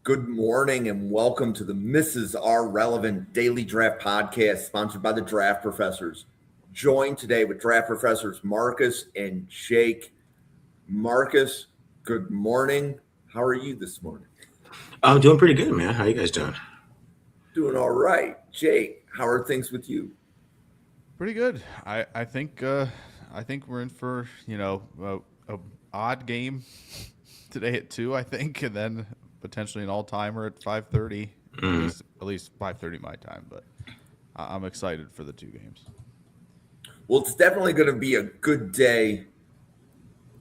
Good morning and welcome to the Are Relevant Daily Draft Podcast sponsored by the Draft Professors. Joined today with Draft Professors Marcus and Jake. Marcus, good morning. How are you this morning? I'm doing pretty good, man. How you guys doing? Doing all right. Jake, how are things with you? Pretty good. I think we're in for a odd game today at 2. I think, and then potentially an all timer at 5:30. At least 5:30 my time. But I'm excited for the 2 games. Well, it's definitely going to be a good day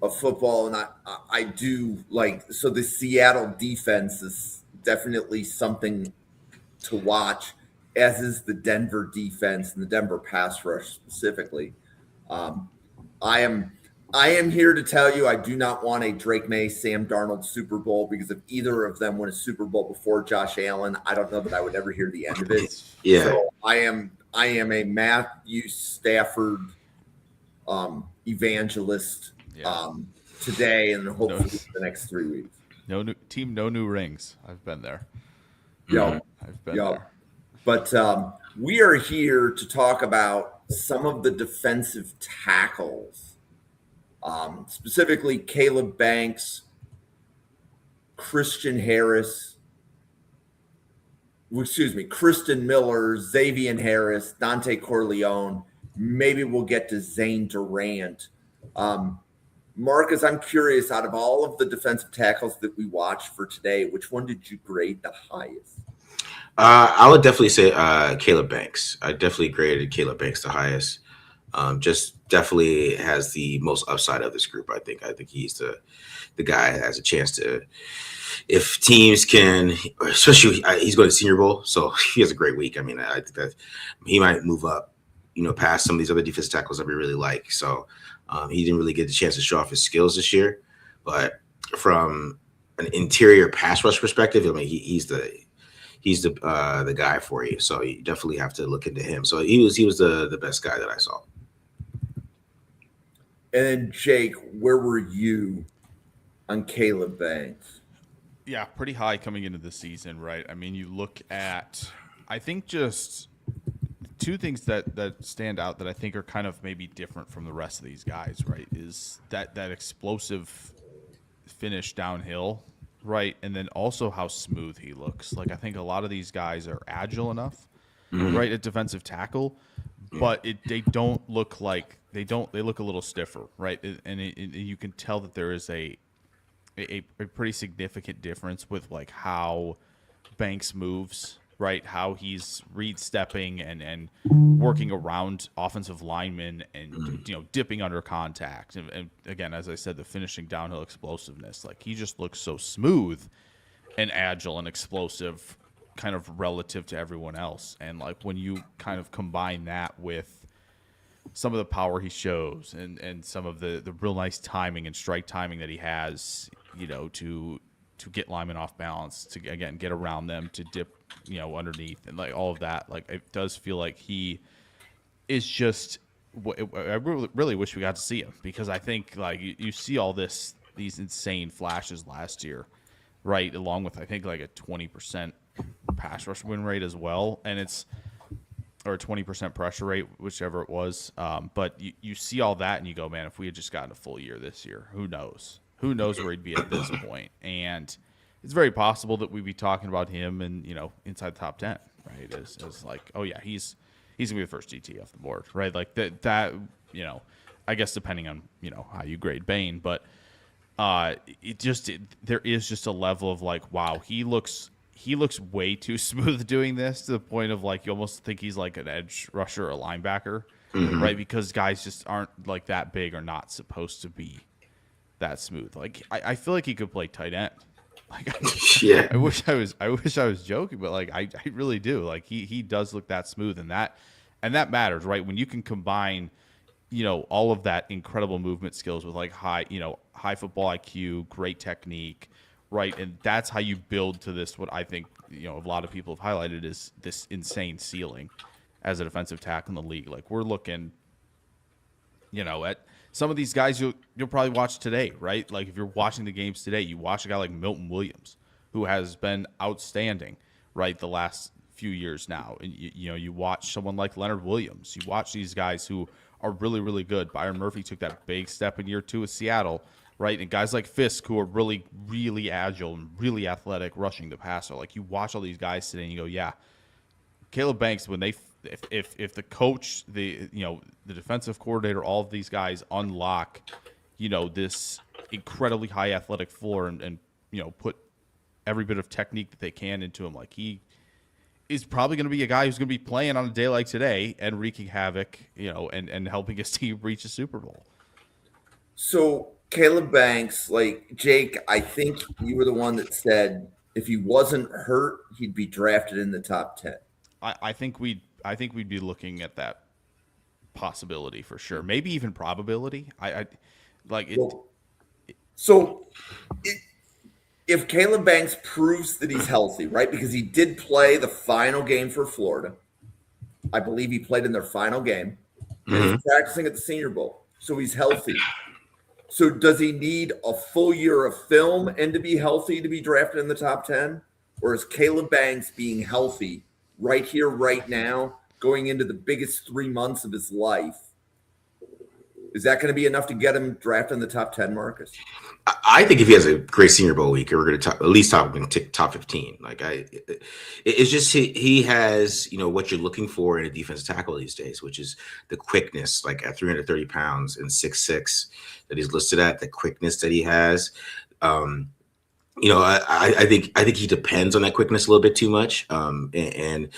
of football, and I do like so the Seattle defense is definitely something to watch, as is the Denver defense and the Denver pass rush specifically. Um, I am here to tell you I do not want a Drake May, Sam Darnold Super Bowl because if either of them win a Super Bowl before Josh Allen, I don't know that I would ever hear the end of it. Yeah. So I am a Matthew Stafford evangelist today and hopefully for the next 3 weeks. No new rings. I've been there. Yep. I've been there. But we are here to talk about some of the defensive tackles, specifically Caleb Banks, Kristen Miller, Xavier Harris, Dante Corleone. Maybe we'll get to Zane Durant. Marcus, I'm curious, out of all of the defensive tackles that we watched for today, which one did you grade the highest? I would definitely say Caleb Banks. I definitely graded Caleb Banks the highest. Just definitely has the most upside of this group. I think he's the guy that has a chance to, if teams can, especially he's going to Senior Bowl, so he has a great week. I mean, I think that he might move up, past some of these other defensive tackles that we really like. So he didn't really get the chance to show off his skills this year, but from an interior pass rush perspective, I mean, he's the guy for you. So you definitely have to look into him. So he was the best guy that I saw. And then Jake, where were you on Caleb Banks? Yeah, pretty high coming into the season, right? I mean, you look at, I think just 2 things that stand out that I think are kind of maybe different from the rest of these guys, right? Is that explosive finish downhill, right? And then also how smooth he looks. Like, I think a lot of these guys are agile enough, right, at defensive tackle, but they don't look like they look a little stiffer, right? And you can tell that there is a pretty significant difference with like how Banks moves, right? How he's read stepping and working around offensive linemen and dipping under contact. And again, as I said, the finishing downhill explosiveness, like he just looks so smooth and agile and explosive kind of relative to everyone else. And like when you kind of combine that with some of the power he shows and some of the real nice timing and strike timing that he has, to get linemen off balance, to again get around them, to dip underneath, and like all of that, like it does feel like he is just. I really wish we got to see him, because I think like you see all these insane flashes last year, right? Along with I think like a 20% pass rush win rate as well, and or a 20% pressure rate, whichever it was. But you see all that and you go, man, if we had just gotten a full year this year, who knows? Who knows where he'd be at this point? And it's very possible that we'd be talking about him and inside the top 10, right? As like, oh yeah, he's gonna be the first DT off the board, right? Like that I guess depending on how you grade Bain, but there is just a level of like, wow, he looks way too smooth doing this, to the point of like you almost think he's like an edge rusher or a linebacker, right? Because guys just aren't like that big or not supposed to be that smooth. Like I feel like he could play tight end. Like Yeah. I wish I was joking, but like I really do. Like he does look that smooth, and that matters, right? When you can combine, all of that incredible movement skills with like high football IQ, great technique, right? And that's how you build to this, what I think, a lot of people have highlighted is this insane ceiling as a defensive tackle in the league. Like we're looking, at some of these guys you'll probably watch today, right? Like if you're watching the games today, you watch a guy like Milton Williams, who has been outstanding, right, the last few years now. And you watch someone like Leonard Williams. You watch these guys who are really, really good. Byron Murphy took that big step in year 2 with Seattle, right? And guys like Fisk, who are really, really agile and really athletic rushing the passer. Like, you watch all these guys today and you go, yeah, Caleb Banks, when if the coach, the defensive coordinator, all of these guys unlock, this incredibly high athletic floor and put every bit of technique that they can into him, like, he is probably going to be a guy who's going to be playing on a day like today and wreaking havoc, and helping his team reach a Super Bowl. So Caleb Banks, like Jake, I think you were the one that said if he wasn't hurt, he'd be drafted in the top 10. I think we'd be looking at that possibility for sure. Maybe even probability. I like it. So if Caleb Banks proves that he's healthy, right? Because he did play the final game for Florida. I believe he played in their final game. And he's practicing at the Senior Bowl. So he's healthy. So does he need a full year of film and to be healthy to be drafted in the top 10? Or is Caleb Banks being healthy right here, right now, going into the biggest 3 months of his life? Is that going to be enough to get him drafted in the top 10, Marcus? I think if he has a great Senior Bowl week, we're going to at least top 15. Like, it's just he has what you're looking for in a defensive tackle these days, which is the quickness. Like, at 330 pounds and 6'6" that he's listed at, the quickness that he has. I think he depends on that quickness a little bit too much. And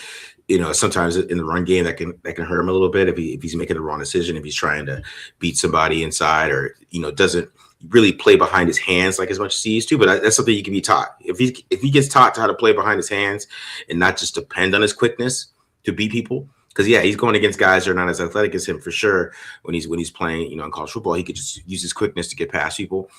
sometimes in the run game that can hurt him a little bit if he's making the wrong decision, if he's trying to beat somebody inside, or doesn't really play behind his hands like as much as he used to. But that's something you can be taught. If he gets taught how to play behind his hands and not just depend on his quickness to beat people. Because he's going against guys that are not as athletic as him for sure. When he's playing, in college football, he could just use his quickness to get past people.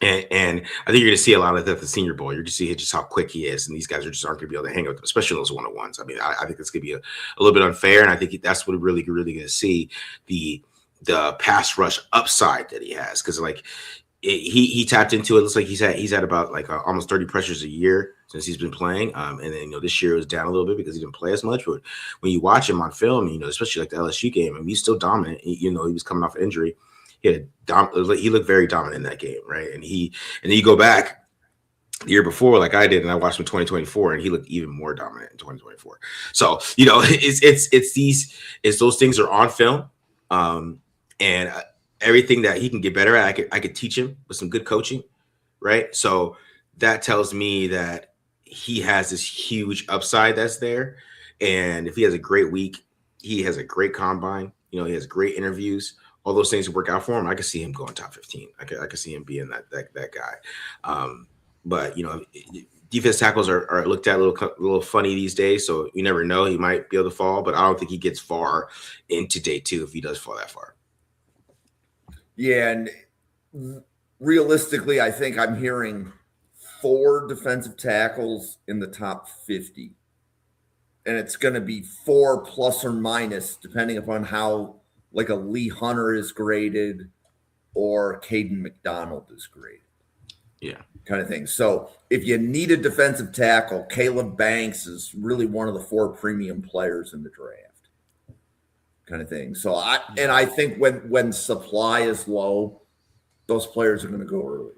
And I think you're going to see a lot of that at the Senior Bowl. You're going to see just how quick he is, and these guys aren't going to be able to hang with him, especially those one-on-ones. I mean, I think it's going to be a little bit unfair, and I think that's what we're really going to see, the pass rush upside that he has, because he tapped into it. It looks like he's had about almost 30 pressures a year since he's been playing, and then this year it was down a little bit because he didn't play as much. But when you watch him on film, especially like the LSU game, he's still dominant. He was coming off injury. He looked very dominant in that game, right? And then you go back the year before, like I did, and I watched him in 2024, and he looked even more dominant in 2024. So it's those things are on film, and everything that he can get better at, I could teach him with some good coaching, right? So that tells me that he has this huge upside that's there, and if he has a great week, he has a great combine. He has great interviews. All those things work out for him. I could see him going top 15. I could see him being that guy. But defense tackles are looked at a little funny these days. So you never know. He might be able to fall, but I don't think he gets far into day 2 if he does fall that far. Yeah, and realistically, I think I'm hearing 4 defensive tackles in the top 50. And it's going to be 4 plus or minus, depending upon how like a Lee Hunter is graded or Caden McDonald is graded. Yeah. Kind of thing. So if you need a defensive tackle, Caleb Banks is really one of the 4 premium players in the draft. Kind of thing. So I think when supply is low, those players are going to go early.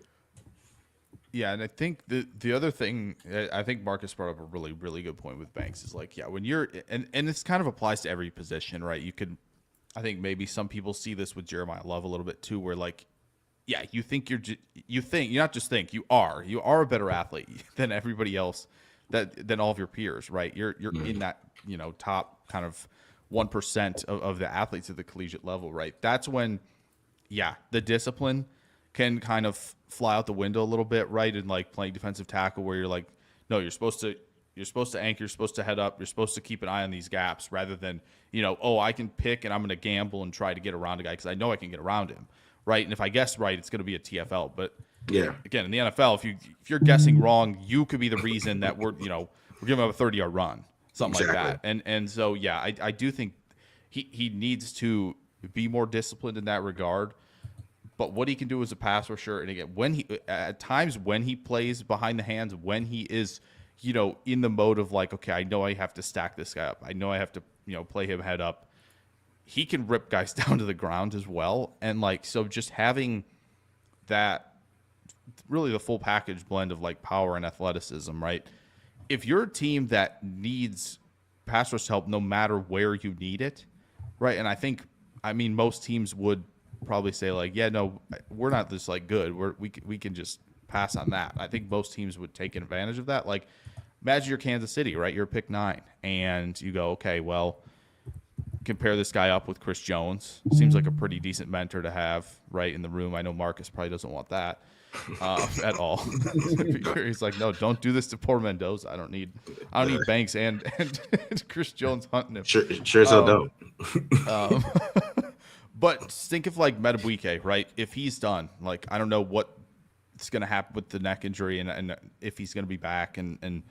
Yeah, and I think the other thing, I think Marcus brought up a really, really good point with Banks is when you're, and this kind of applies to every position, right? I think maybe some people see this with Jeremiah Love a little bit too, where you think you not just think, you are a better athlete than everybody else, than all of your peers, right? You're in that, top kind of 1% of the athletes at the collegiate level, right? That's when, the discipline can kind of fly out the window a little bit, right? And playing defensive tackle where you're no, you're supposed to anchor, you're supposed to head up, you're supposed to keep an eye on these gaps rather than, I can pick and I'm going to gamble and try to get around a guy because I know I can get around him, right? And if I guess right, it's going to be a TFL. But again, in the NFL, if you're guessing wrong, you could be the reason that we're giving up a 30-yard run, something like that. And so, I do think he needs to be more disciplined in that regard. but what he can do as a pass rusher, and again, when he at times when he plays behind the hands, when he is, in the mode of like, okay, I know I have to stack this guy up. I know I have to, play him head up. He can rip guys down to the ground as well. And like, so just having that, really the full package blend of like power and athleticism, right? If you're a team that needs pass rush help no matter where you need it, right? And I mean, most teams would probably say like, yeah, no, we're not this like good. We can just pass on that. I think most teams would take advantage of that. Like, imagine you're Kansas City, right? You're pick 9, and you go, okay, well, compare this guy up with Chris Jones. Seems like a pretty decent mentor to have right in the room. I know Marcus probably doesn't want that at all. He's like, no, don't do this to poor Mendoza. I don't need Banks and Chris Jones hunting him. Sure as hell don't. But think of like Metabuike, right? If he's done, like, I don't know what's going to happen with the neck injury and if he's going to be back and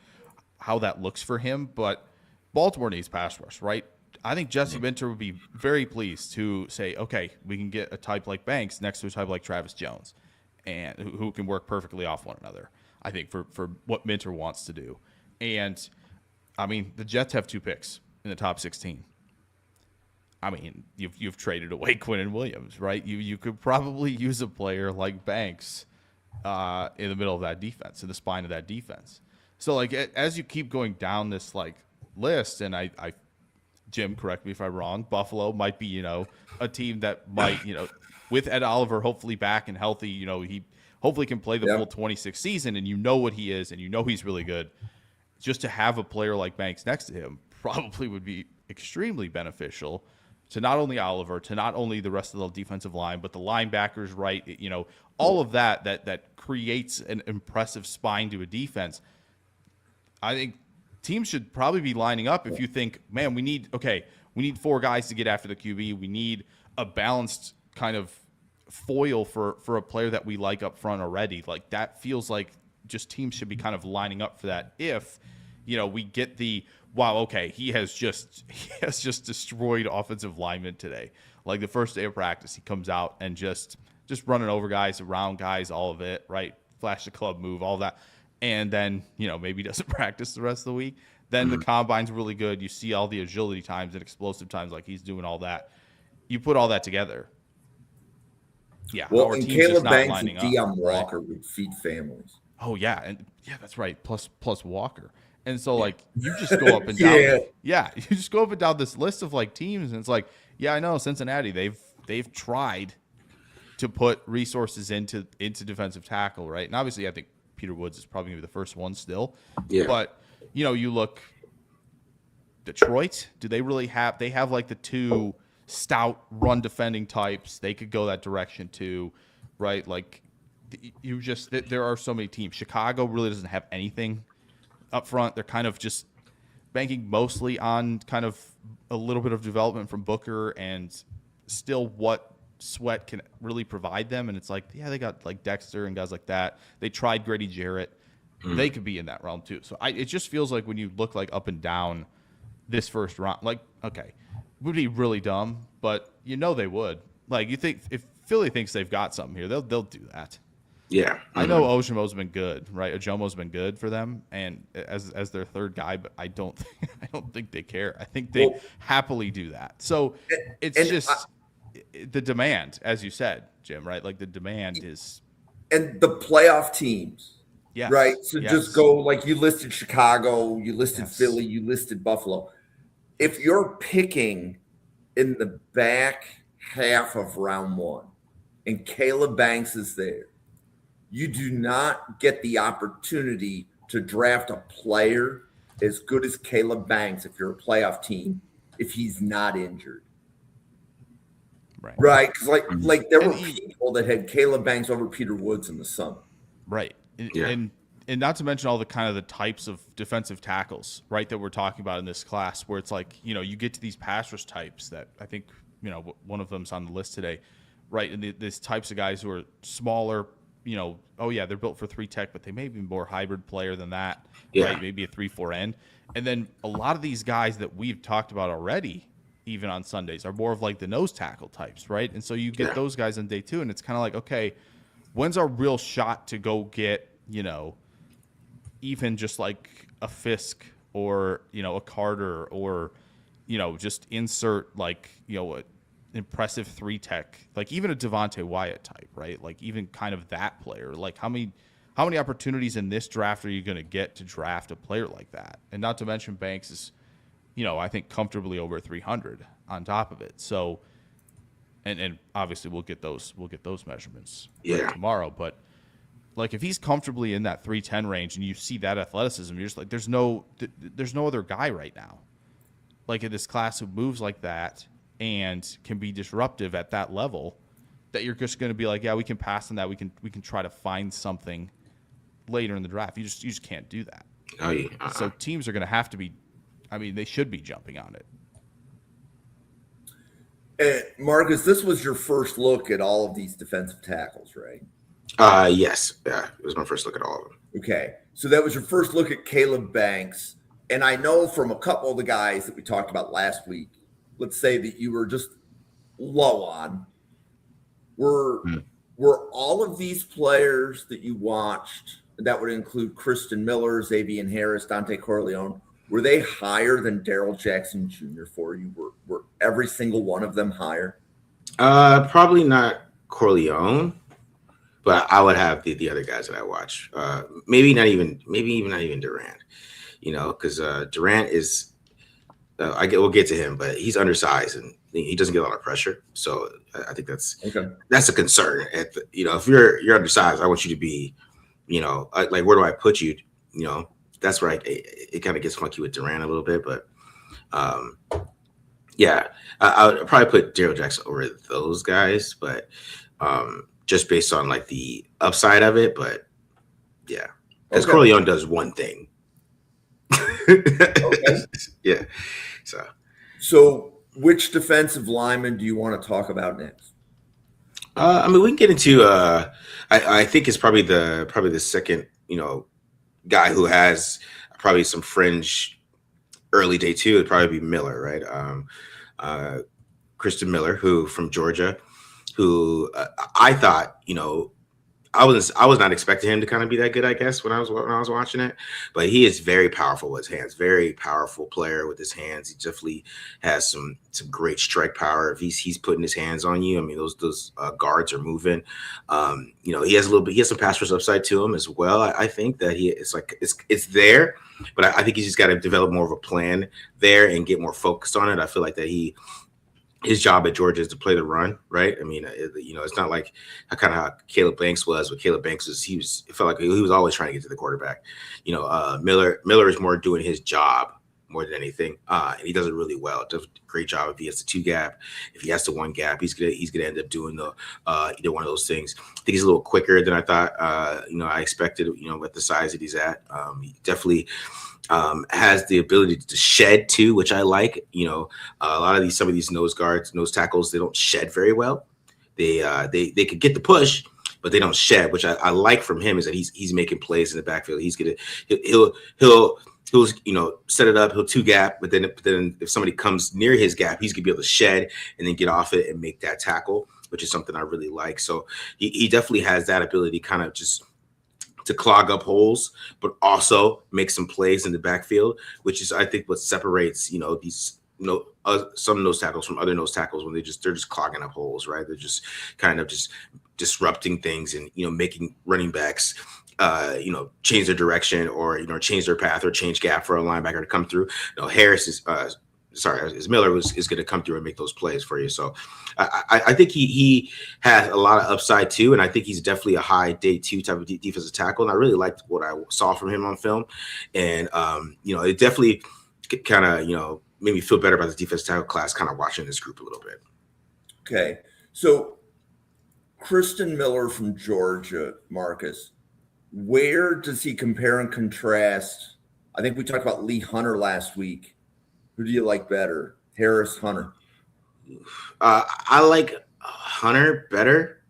how that looks for him. But Baltimore needs pass rush, right? I think Jesse Minter would be very pleased to say, okay, we can get a type like Banks next to a type like Travis Jones, and who can work perfectly off one another, I think, for what Minter wants to do. And, I mean, the Jets have 2 picks in the top 16. I mean, you've traded away Quinnen Williams, right? You could probably use a player like Banks in the middle of that defense, in the spine of that defense. So, like, as you keep going down this, like, list, and I Jim, correct me if I'm wrong, Buffalo might be, a team that might, with Ed Oliver hopefully back and healthy, he hopefully can play the full 26 season, and what he is, and he's really good. Just to have a player like Banks next to him probably would be extremely beneficial to not only Oliver, to not only the rest of the defensive line, but the linebackers, right? All of that creates an impressive spine to a defense. I think teams should probably be lining up if you think, man, we need 4 guys to get after the QB. We need a balanced kind of foil for a player that we like up front already. Like, that feels like just teams should be kind of lining up for that. If, we get he has just destroyed offensive linemen today. Like, the first day of practice, he comes out and just running over guys, around guys, all of it, right? Flash the club move, all that. And then, maybe doesn't practice the rest of the week. Then the combine's really good. You see all the agility times and explosive times, like he's doing all that. You put all that together. Yeah. Well, and Caleb Banks and Deion Walker would feed families. Oh, yeah. And yeah, that's right. Plus Walker. And so, like, you just go up and down. Yeah. You just go up and down this list of, like, teams. And it's like, yeah, I know Cincinnati, they've tried to put resources into defensive tackle, right? And obviously, I think Peter Woods is probably going to be the first one still. Yeah. But, you look, Detroit, do they really have – they have, like, the 2 stout run-defending types. They could go that direction too, right? Like, there are so many teams. Chicago really doesn't have anything up front. They're kind of just banking mostly on kind of a little bit of development from Booker and still what Sweat can really provide them. And it's like, yeah, they got like Dexter and guys like that. They tried Grady Jarrett. They could be in that realm too. So it just feels like when you look like up and down this first round, like, okay, it would be really dumb, but they would. Like, you think if Philly thinks they've got something here, they'll do that. Yeah. I know Ojomo's been good, right? Ojomo's been good for them and as their third guy, but I don't think they care. I think they happily do that. So it's just the demand, as you said, Jim, right? Like, the demand is, and the playoff teams. Yes. Right. So just go, like, you listed Chicago, you listed Philly, you listed Buffalo. If you're picking in the back half of round 1 and Caleb Banks is there, you do not get the opportunity to draft a player as good as Caleb Banks if you're a playoff team, if he's not injured. Right. Because like there were people that had Caleb Banks over Peter Woods in the summer. Right. And not to mention all the kind of the types of defensive tackles, right, that we're talking about in this class, where it's like, you get to these pass rush types that I think, one of them's on the list today, right? And these types of guys who are smaller, they're built for 3 tech, but they may be more hybrid player than that, right? Maybe a 3-4 end. And then a lot of these guys that we've talked about already, even on Sundays, are more of like the nose tackle types, right? And so you get those guys on day 2, and it's kind of like, okay, when's our real shot to go get, even just like a Fisk or, a Carter, or, just insert like, an impressive 3-tech, like even a Devontae Wyatt type, right? Like even kind of that player. Like how many opportunities in this draft are you going to get to draft a player like that? And not to mention Banks is, I think comfortably over 300 on top of it. So, and obviously we'll get those measurements tomorrow. But like if he's comfortably in that 310 range and you see that athleticism, you're just like, there's no other guy right now, like in this class who moves like that and can be disruptive at that level, that you're just going to be like, yeah, we can pass on that. We can try to find something later in the draft. You just can't do that. Oh, yeah. So teams are going to have to be, they should be jumping on it. Marcus, this was your first look at all of these defensive tackles, right? Yes. Yeah, it was my first look at all of them. Okay. So that was your first look at Caleb Banks. And I know from a couple of the guys that we talked about last week, let's say that you were just low on. Were all of these players that you watched, that would include Kristen Miller, Xavier Harris, Dante Corleone, were they higher than Darrell Jackson Jr. for you? Were every single one of them higher? Probably not Corleone, but I would have the other guys that I watch. Maybe not even Durant. Because Durant is, we'll get to him, but he's undersized and he doesn't get a lot of pressure. So I think that's a concern. If you're undersized, I want you to be, like where do I put you? That's where it kind of gets funky with Durant a little bit, but yeah, I would probably put Darrell Jackson over those guys, but just based on like the upside of it, but yeah, because Corleone does one thing. Yeah. So which defensive lineman do you want to talk about next? We can get into I think it's probably the second, guy who has probably some fringe early day 2 would probably be Miller, right? Kristen Miller, who from Georgia, who I thought, I was not expecting him to kind of be that good, I guess, when I was watching it, but he is very powerful with his hands, very powerful player with his hands. He definitely has some great strike power. If he's putting his hands on you, those guards are moving. He has some pass rush upside to him as well. I think that it's there, but I think he's just got to develop more of a plan there and get more focused on it. I feel like that his job at Georgia is to play the run, right? It's not like how Caleb Banks was. But Caleb Banks it felt like he was always trying to get to the quarterback. Miller is more doing his job more than anything, and he does it really well. Does a great job if he has the 2 gap. If he has the 1 gap, he's gonna end up doing the either one of those things. I think he's a little quicker than I thought. I expected. With the size that he's at, he definitely has the ability to shed too, which I like. A lot of some of these nose tackles, they don't shed very well. They could get the push, but they don't shed, which I like from him, is that he's making plays in the backfield. He'll set it up, he'll 2 gap, but then if somebody comes near his gap, he's gonna be able to shed and then get off it and make that tackle, which is something I really like. So he definitely has that ability, kind of just to clog up holes, but also make some plays in the backfield, which is, I think, what separates, these, some nose tackles from other nose tackles, when they're just clogging up holes, right? They're just kind of just disrupting things and, making running backs, change their direction or, change their path or change gap for a linebacker to come through. Miller is going to come through and make those plays for you. So I think he has a lot of upside too. And I think he's definitely a high day 2 type of defensive tackle. And I really liked what I saw from him on film. And, it definitely kind of, made me feel better about the defensive tackle class, kind of watching this group a little bit. Okay. So Kristen Miller from Georgia, Marcus, where does he compare and contrast? I think we talked about Lee Hunter last week. Who do you like better, Harris, Hunter? I like Hunter better,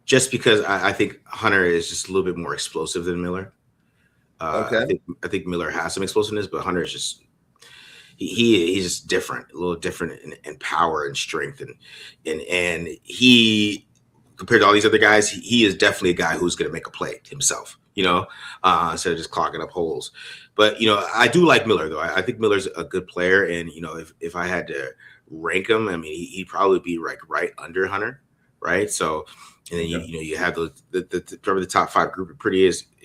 just because I think Hunter is just a little bit more explosive than Miller. I think Miller has some explosiveness, but Hunter is just he's just different, a little different in power and strength, and he, compared to all these other guys, he is definitely a guy who's going to make a play himself. Instead of just clogging up holes. But I do like Miller though. I think Miller's a good player, and if I had to rank him, I mean, he'd probably be like right under Hunter, right? So, and then you have probably the top five group.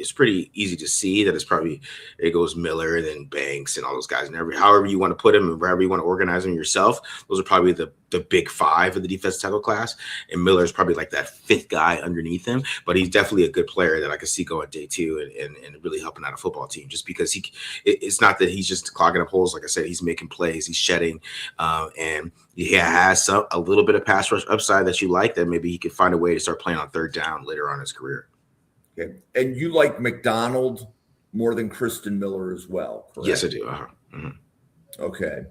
It's pretty easy to see that it goes Miller and then Banks and all those guys, and however you want to put them and wherever you want to organize them yourself. Those are probably the big five of the defensive tackle class, and Miller's probably like that fifth guy underneath him. But he's definitely a good player that I could see going day two and really helping out a football team. Just because it's not that he's just clogging up holes. Like I said, he's making plays, he's shedding, and he has a little bit of pass rush upside that you like. That maybe he could find a way to start playing on third down later on in his career. Okay. And you like McDonald more than Kristen Miller as well, correct? Yes, I do. Mm-hmm. Okay.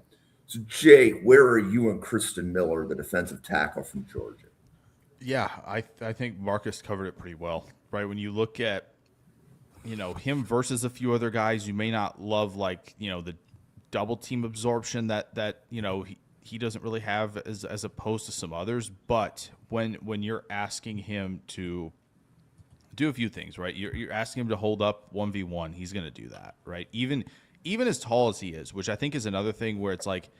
So, Jay, where are you and Kristen Miller, the defensive tackle from Georgia? Yeah, I think Marcus covered it pretty well, right? When you look at, him versus a few other guys, you may not love the double team absorption that he doesn't really have as opposed to some others. But when you're asking him to do a few things, right? You're asking him to hold up 1v1. He's going to do that, right? Even as tall as he is, which I think is another thing where it's like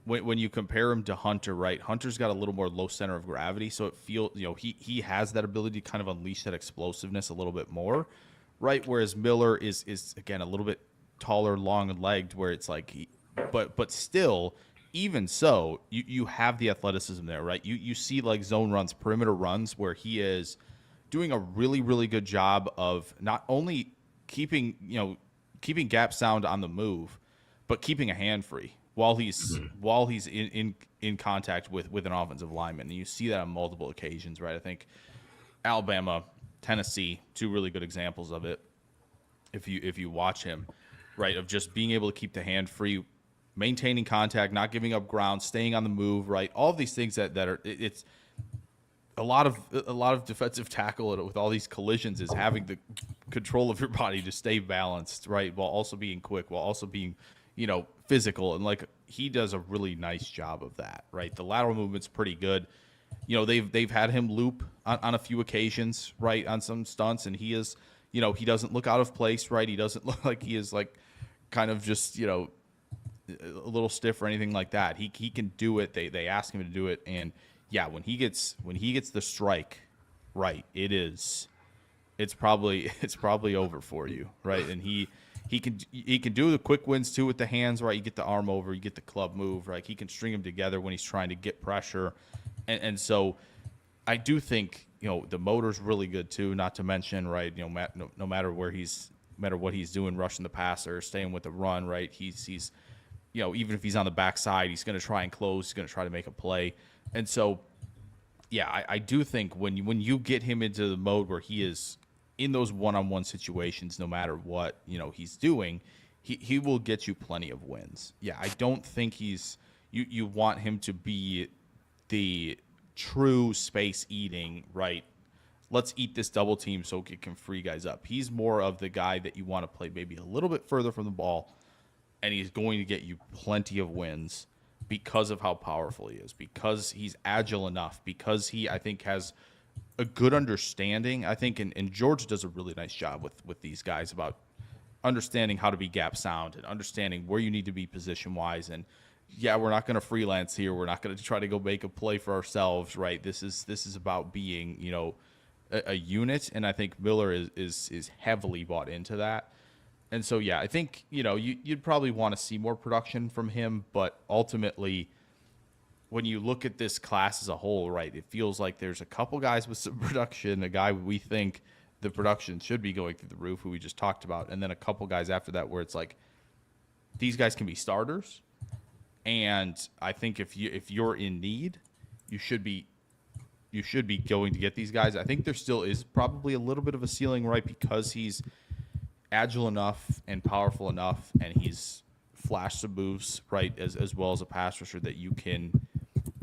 when you compare him to Hunter, right? Hunter's got a little more low center of gravity, so it feels he has that ability to kind of unleash that explosiveness a little bit more, right? Whereas Miller is again a little bit taller, long-legged, where it's like, but still. Even so, you have the athleticism there, right? You see like zone runs, perimeter runs, where he is doing a really, really good job of not only keeping gap sound on the move, but keeping a hand free while he's in contact with an offensive lineman. And you see that on multiple occasions, right? I think Alabama, Tennessee, two really good examples of it. If you watch him, right, of just being able to keep the hand free, maintaining contact, not giving up ground, staying on the move, right? All of these things that are it's a lot of defensive tackle with all these collisions is having the control of your body to stay balanced, right, while also being quick, while also being, physical, and like he does a really nice job of that, right? The lateral movement's pretty good. They've had him loop on a few occasions, right, on some stunts, and he is, he doesn't look out of place, right? He doesn't look like he is like kind of just, a little stiff or anything like that. He can do it. They ask him to do it, and yeah, when he gets the strike right, it's probably over for you, right? And he can do the quick wins too with the hands, right? You get the arm over, you get the club move, right? He can string them together when he's trying to get pressure, and so I do think the motor's really good too. Not to mention, right? No matter what he's doing, rushing the passer, staying with the run, right? He's even if he's on the backside, he's going to try and close. He's going to try to make a play. And so, yeah, I do think when you get him into the mode where he is in those one-on-one situations, no matter what he's doing, he will get you plenty of wins. Yeah, I don't think you want him to be the true space eating, right? Let's eat this double team so it can free guys up. He's more of the guy that you want to play maybe a little bit further from the ball, and he's going to get you plenty of wins because of how powerful he is, because he's agile enough, because he, I think, has a good understanding. I think, and George does a really nice job with these guys about understanding how to be gap sound and understanding where you need to be position-wise. And, yeah, we're not going to freelance here. We're not going to try to go make a play for ourselves, right? This is about being, a unit, and I think Miller is heavily bought into that. And so, yeah, I think, you'd probably want to see more production from him, but ultimately, when you look at this class as a whole, right, it feels like there's a couple guys with some production, a guy we think the production should be going through the roof, who we just talked about, and then a couple guys after that where it's like these guys can be starters, and I think if you're in need, you should be going to get these guys. I think there still is probably a little bit of a ceiling, right, because he's agile enough and powerful enough, and he's flashed some moves, right, as well as a pass rusher that you can,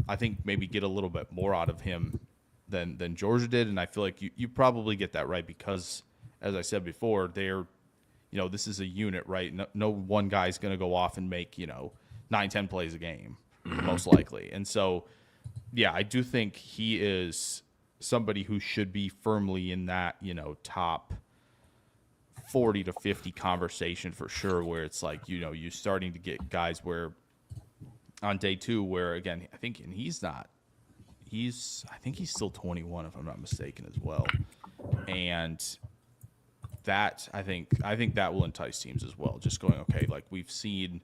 I think, maybe get a little bit more out of him than Georgia did. And I feel like you probably get that, right, because, as I said before, they're this is a unit, right? No one guy's going to go off and make 9-10 plays a game, most likely. And so, yeah, I do think he is somebody who should be firmly in that top 40 to 50 conversation for sure, where it's like you're starting to get guys where on day 2 where again I think he's still 21 if I'm not mistaken as well, and that I think that will entice teams as well, just going, okay, like we've seen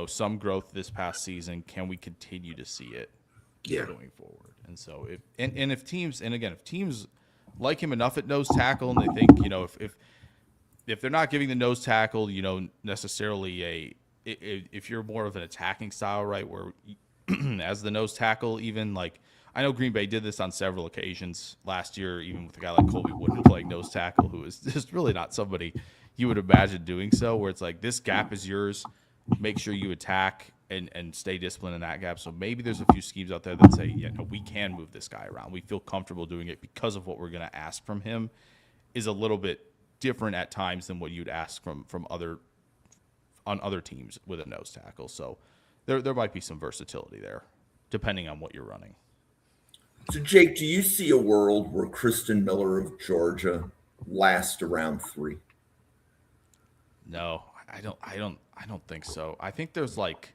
some growth this past season, can we continue to see it going forward? And so if teams like him enough at nose tackle, and they think if they're not giving the nose tackle necessarily if you're more of an attacking style, right, where as the nose tackle, even like I know Green Bay did this on several occasions last year, even with a guy like Colby Wooden playing nose tackle, who is just really not somebody you would imagine doing so, where it's like, this gap is yours, make sure you attack and stay disciplined in that gap. So maybe there's a few schemes out there that say, we can move this guy around. We feel comfortable doing it because of what we're going to ask from him is a little bit different at times than what you'd ask from other teams with a nose tackle. So there might be some versatility there, depending on what you're running. So, Jake, do you see a world where Kristen Miller of Georgia lasts around 3? No, I don't think so. I think there's like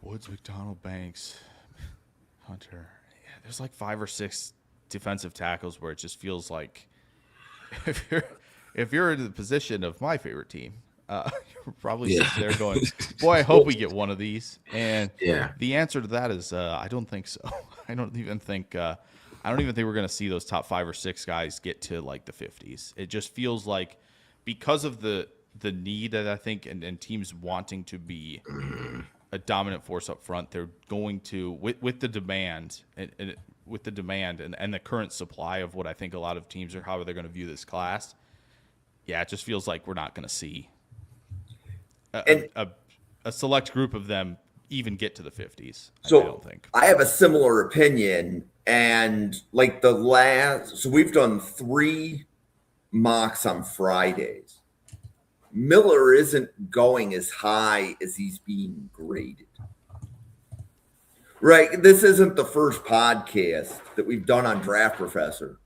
Woods, McDonald, Banks, Hunter. Yeah, there's like 5 or 6 defensive tackles where it just feels like if you're in the position of my favorite team, you're probably sitting there going, boy, I hope we get one of these. And the answer to that is I don't think so. I don't even think we're going to see those top 5 or 6 guys get to like the 50s. It just feels like because of the need that I think and teams wanting to be a dominant force up front, they're going to with the demand and the current supply of what I think a lot of teams are, how they're going to view this class. Yeah, it just feels like we're not going to see a select group of them even get to the 50s. So I don't think. I have a similar opinion, and like so we've done 3 mocks on Fridays. Miller isn't going as high as he's being graded. Right. This isn't the first podcast that we've done on Draft Professor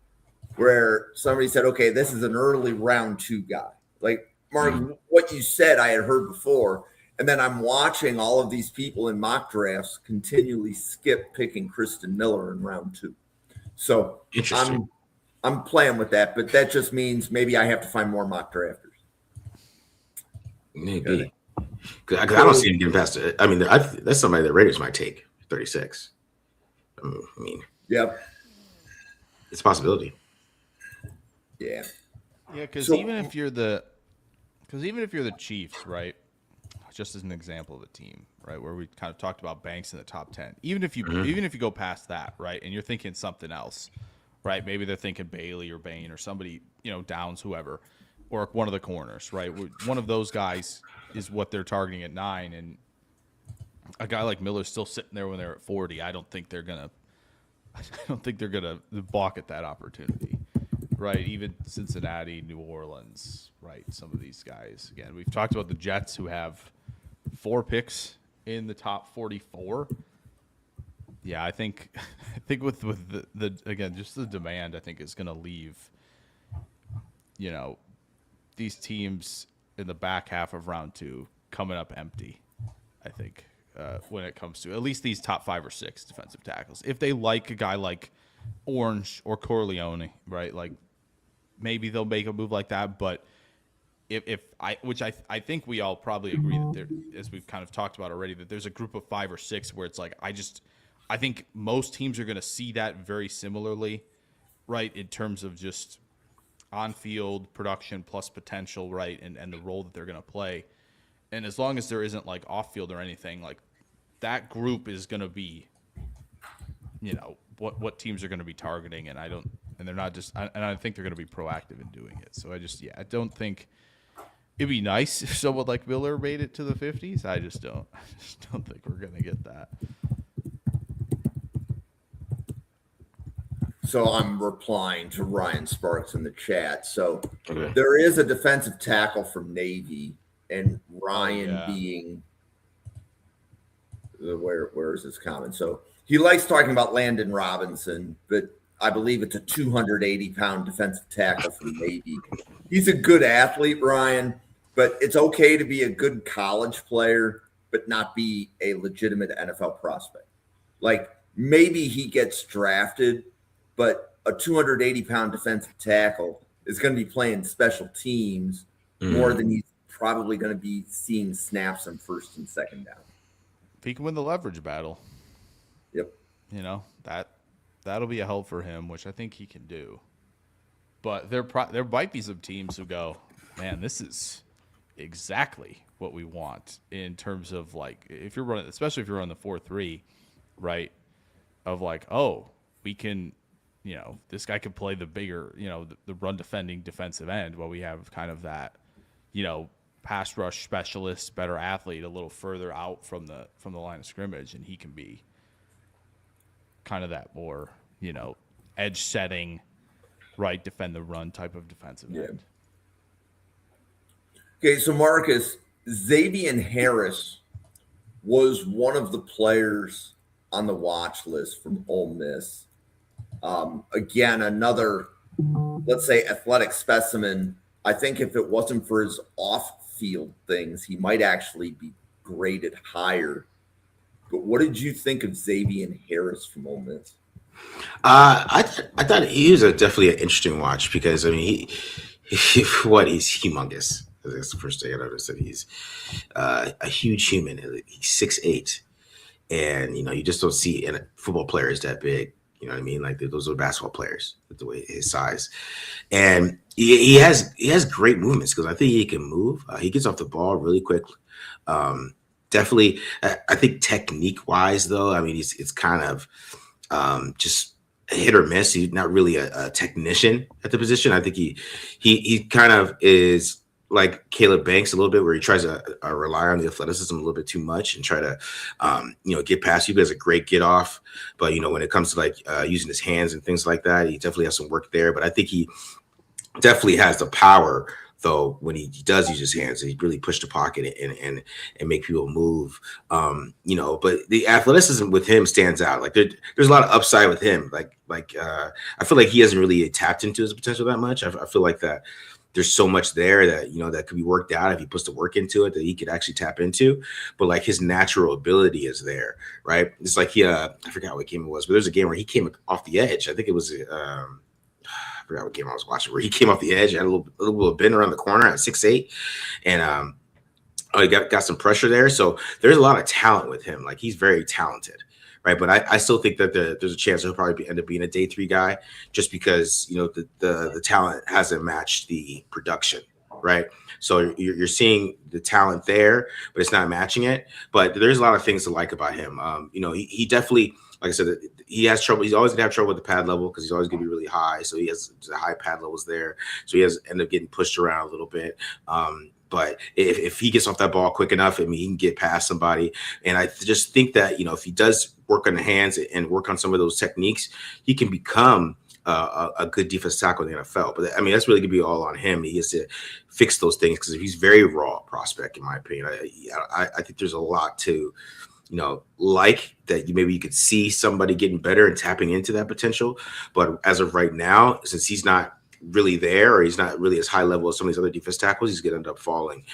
where somebody said, okay, this is an early round 2 guy. Like, Mark, what you said I had heard before. And then I'm watching all of these people in mock drafts continually skip picking Kristen Miller in round 2. So I'm playing with that, but that just means maybe I have to find more mock drafters. Maybe. Because I don't see him getting past it. I mean, that's somebody that Raiders might take 36. I mean, yep, it's a possibility. Yeah. Yeah, because even if you're the Chiefs, right? Just as an example of a team, right, where we kind of talked about Banks in the top 10. Even if you go past that, right, and you're thinking something else, right? Maybe they're thinking Bailey or Bain or somebody, Downs, whoever, or one of the corners, right? One of those guys is what they're targeting at 9, and a guy like Miller's still sitting there when they're at 40. I don't think they're gonna balk at that opportunity, right? Even Cincinnati, New Orleans, right? Some of these guys. Again, we've talked about the Jets who have 4 picks in the top 44. Yeah, I think with the again, just the demand, I think is going to leave, these teams in the back half of round 2 coming up empty. I think when it comes to at least these top 5 or 6 defensive tackles, if they like a guy like Orange or Corleone, right? Like maybe they'll make a move like that, but I think we all probably agree that there, as we've kind of talked about already, that there's a group of 5 or 6 where it's like I think most teams are going to see that very similarly, right? In terms of just on-field production plus potential, right? And the role that they're going to play. And as long as there isn't like off-field or anything, like that group is going to be, what teams are going to be targeting. And they're not just, and I think they're going to be proactive in doing it. So I don't think it'd be nice if someone like Miller made it to the 50s. I just don't think we're going to get that. So I'm replying to Ryan Sparks in the chat. So Okay. there is a defensive tackle from Navy, and Ryan yeah. being where is his comment? So he likes talking about Landon Robinson, but I believe it's a 280-pound defensive tackle from Navy. He's a good athlete, Ryan, but it's okay to be a good college player, but not be a legitimate NFL prospect. Like maybe he gets drafted, but a 280-pound defensive tackle is going to be playing special teams more than he's probably going to be seeing snaps on first and second down. If he can win the leverage battle, Yep. you know, that'll be a help for him, which I think he can do. But there might be some teams who go, man, this is exactly what we want in terms of like if you're running, especially if you're on the 4-3, right? Of like, oh, we can, you know, this guy can play the bigger, you know, the run defending defensive end while we have kind of that, you know, pass rush specialist, better athlete a little further out from the line of scrimmage, and he can be kind of that more, you know, edge setting, right, defend the run type of defensive end. Okay, so Marcus, Xavier Harris was one of the players on the watch list from Ole Miss. Again, another, let's say, athletic specimen. I think if it wasn't for his off-field things, he might actually be graded higher. But what did you think of Xavier Harris from Ole Miss? I thought he was definitely an interesting watch because I mean he's humongous. That's the first thing I noticed that he's a huge human. He's 6'8", and you know you just don't see football players that big. You know what I mean? Like those are basketball players with the way his size, and he has great movements because I think he can move. He gets off the ball really quick. Definitely, I think technique wise though, I mean it's kind of just hit or miss. He's not really a technician at the position. I think he kind of is like Caleb Banks a little bit, where he tries to rely on the athleticism a little bit too much and try to get past you. He has a great get off, but you know when it comes to like using his hands and things like that, he definitely has some work there. But I think he definitely has the power. Though when he does use his hands, he really push the pocket and make people move. But the athleticism with him stands out. Like there's a lot of upside with him. I feel like he hasn't really tapped into his potential that much. I feel like that there's so much there that that could be worked out if he puts the work into it that he could actually tap into. But like his natural ability is there, right? It's like I forgot what game it was, but there's a game where he came off the edge. I think it was. I forgot what game I was watching where he came off the edge, had a little bend around the corner at 6'8", and he got some pressure there. So there's a lot of talent with him. Like he's very talented, right? But I still think that there's a chance he'll probably end up being a day 3 guy, just because the talent hasn't matched the production, right? So you're seeing the talent there, but it's not matching it. But there's a lot of things to like about him. He definitely. Like I said, he has trouble. He's always gonna have trouble with the pad level because he's always gonna be really high. So he has the high pad levels there. So he has end up getting pushed around a little bit. But if he gets off that ball quick enough, I mean, he can get past somebody. And I just think that if he does work on the hands and work on some of those techniques, he can become a good defensive tackle in the NFL. But I mean, that's really gonna be all on him. He has to fix those things because he's very raw prospect, in my opinion. I think there's a lot to. Like that maybe you could see somebody getting better and tapping into that potential. But as of right now, since he's not really there or he's not really as high level as some of these other defense tackles, he's going to end up falling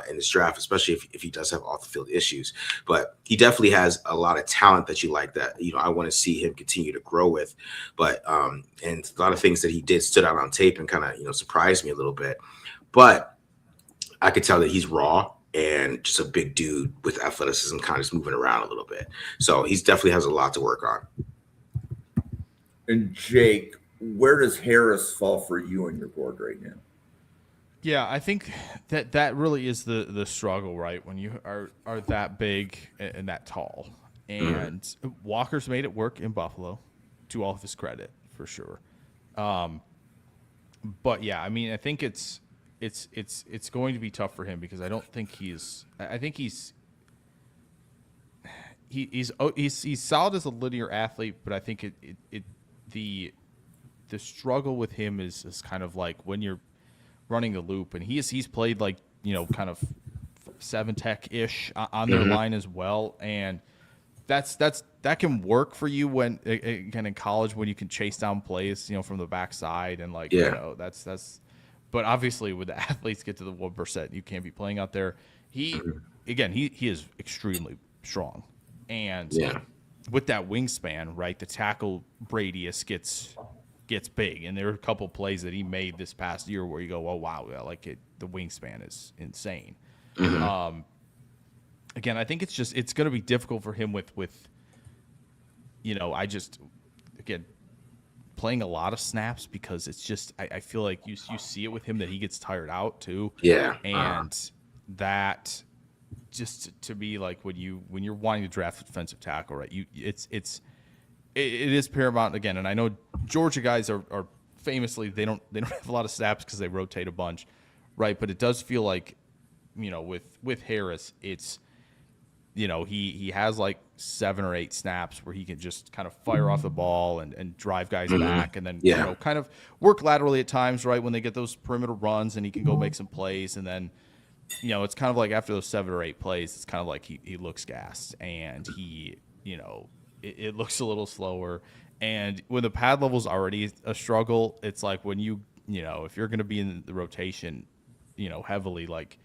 in this draft, especially if he does have off the field issues. But he definitely has a lot of talent that you like that, I want to see him continue to grow with. But and a lot of things that he did stood out on tape and kind of, surprised me a little bit. But I could tell that he's raw and just a big dude with athleticism kind of just moving around a little bit. So he's definitely has a lot to work on. And Jake, where does Harris fall for you on your board right now? Yeah, I think that really is the struggle, right? When you are that big and that tall. And Walker's made it work in Buffalo, to all of his credit, for sure. But yeah, I mean, I think it's going to be tough for him because I don't think he's solid as a linear athlete, but I think the the struggle with him is kind of like when you're running a loop, and he's played like, kind of 7-tech ish on their line as well, and that can work for you when again in college when you can chase down plays from the backside and like that's but obviously when the athletes get to the 1%, you can't be playing out there. He is extremely strong, and with that wingspan, right, the tackle radius gets big, and there are a couple plays that he made this past year where you go, oh wow, like the wingspan is insane. Again, I think it's going to be difficult for him with playing a lot of snaps, because it's just I feel like you see it with him that he gets tired out too. Yeah. And that just to be like when you're wanting to draft a defensive tackle, right? It is paramount again. And I know Georgia guys are famously they don't have a lot of snaps because they rotate a bunch, right? But it does feel like with Harris, it's he has like 7 or 8 snaps where he can just kind of fire off the ball and drive guys back, and then kind of work laterally at times, right, when they get those perimeter runs, and he can go make some plays, and then it's kind of like after those 7 or 8 plays, it's kind of like he looks gassed, and he it looks a little slower, and when the pad level's already a struggle, it's like when if you're going to be in the rotation heavily, like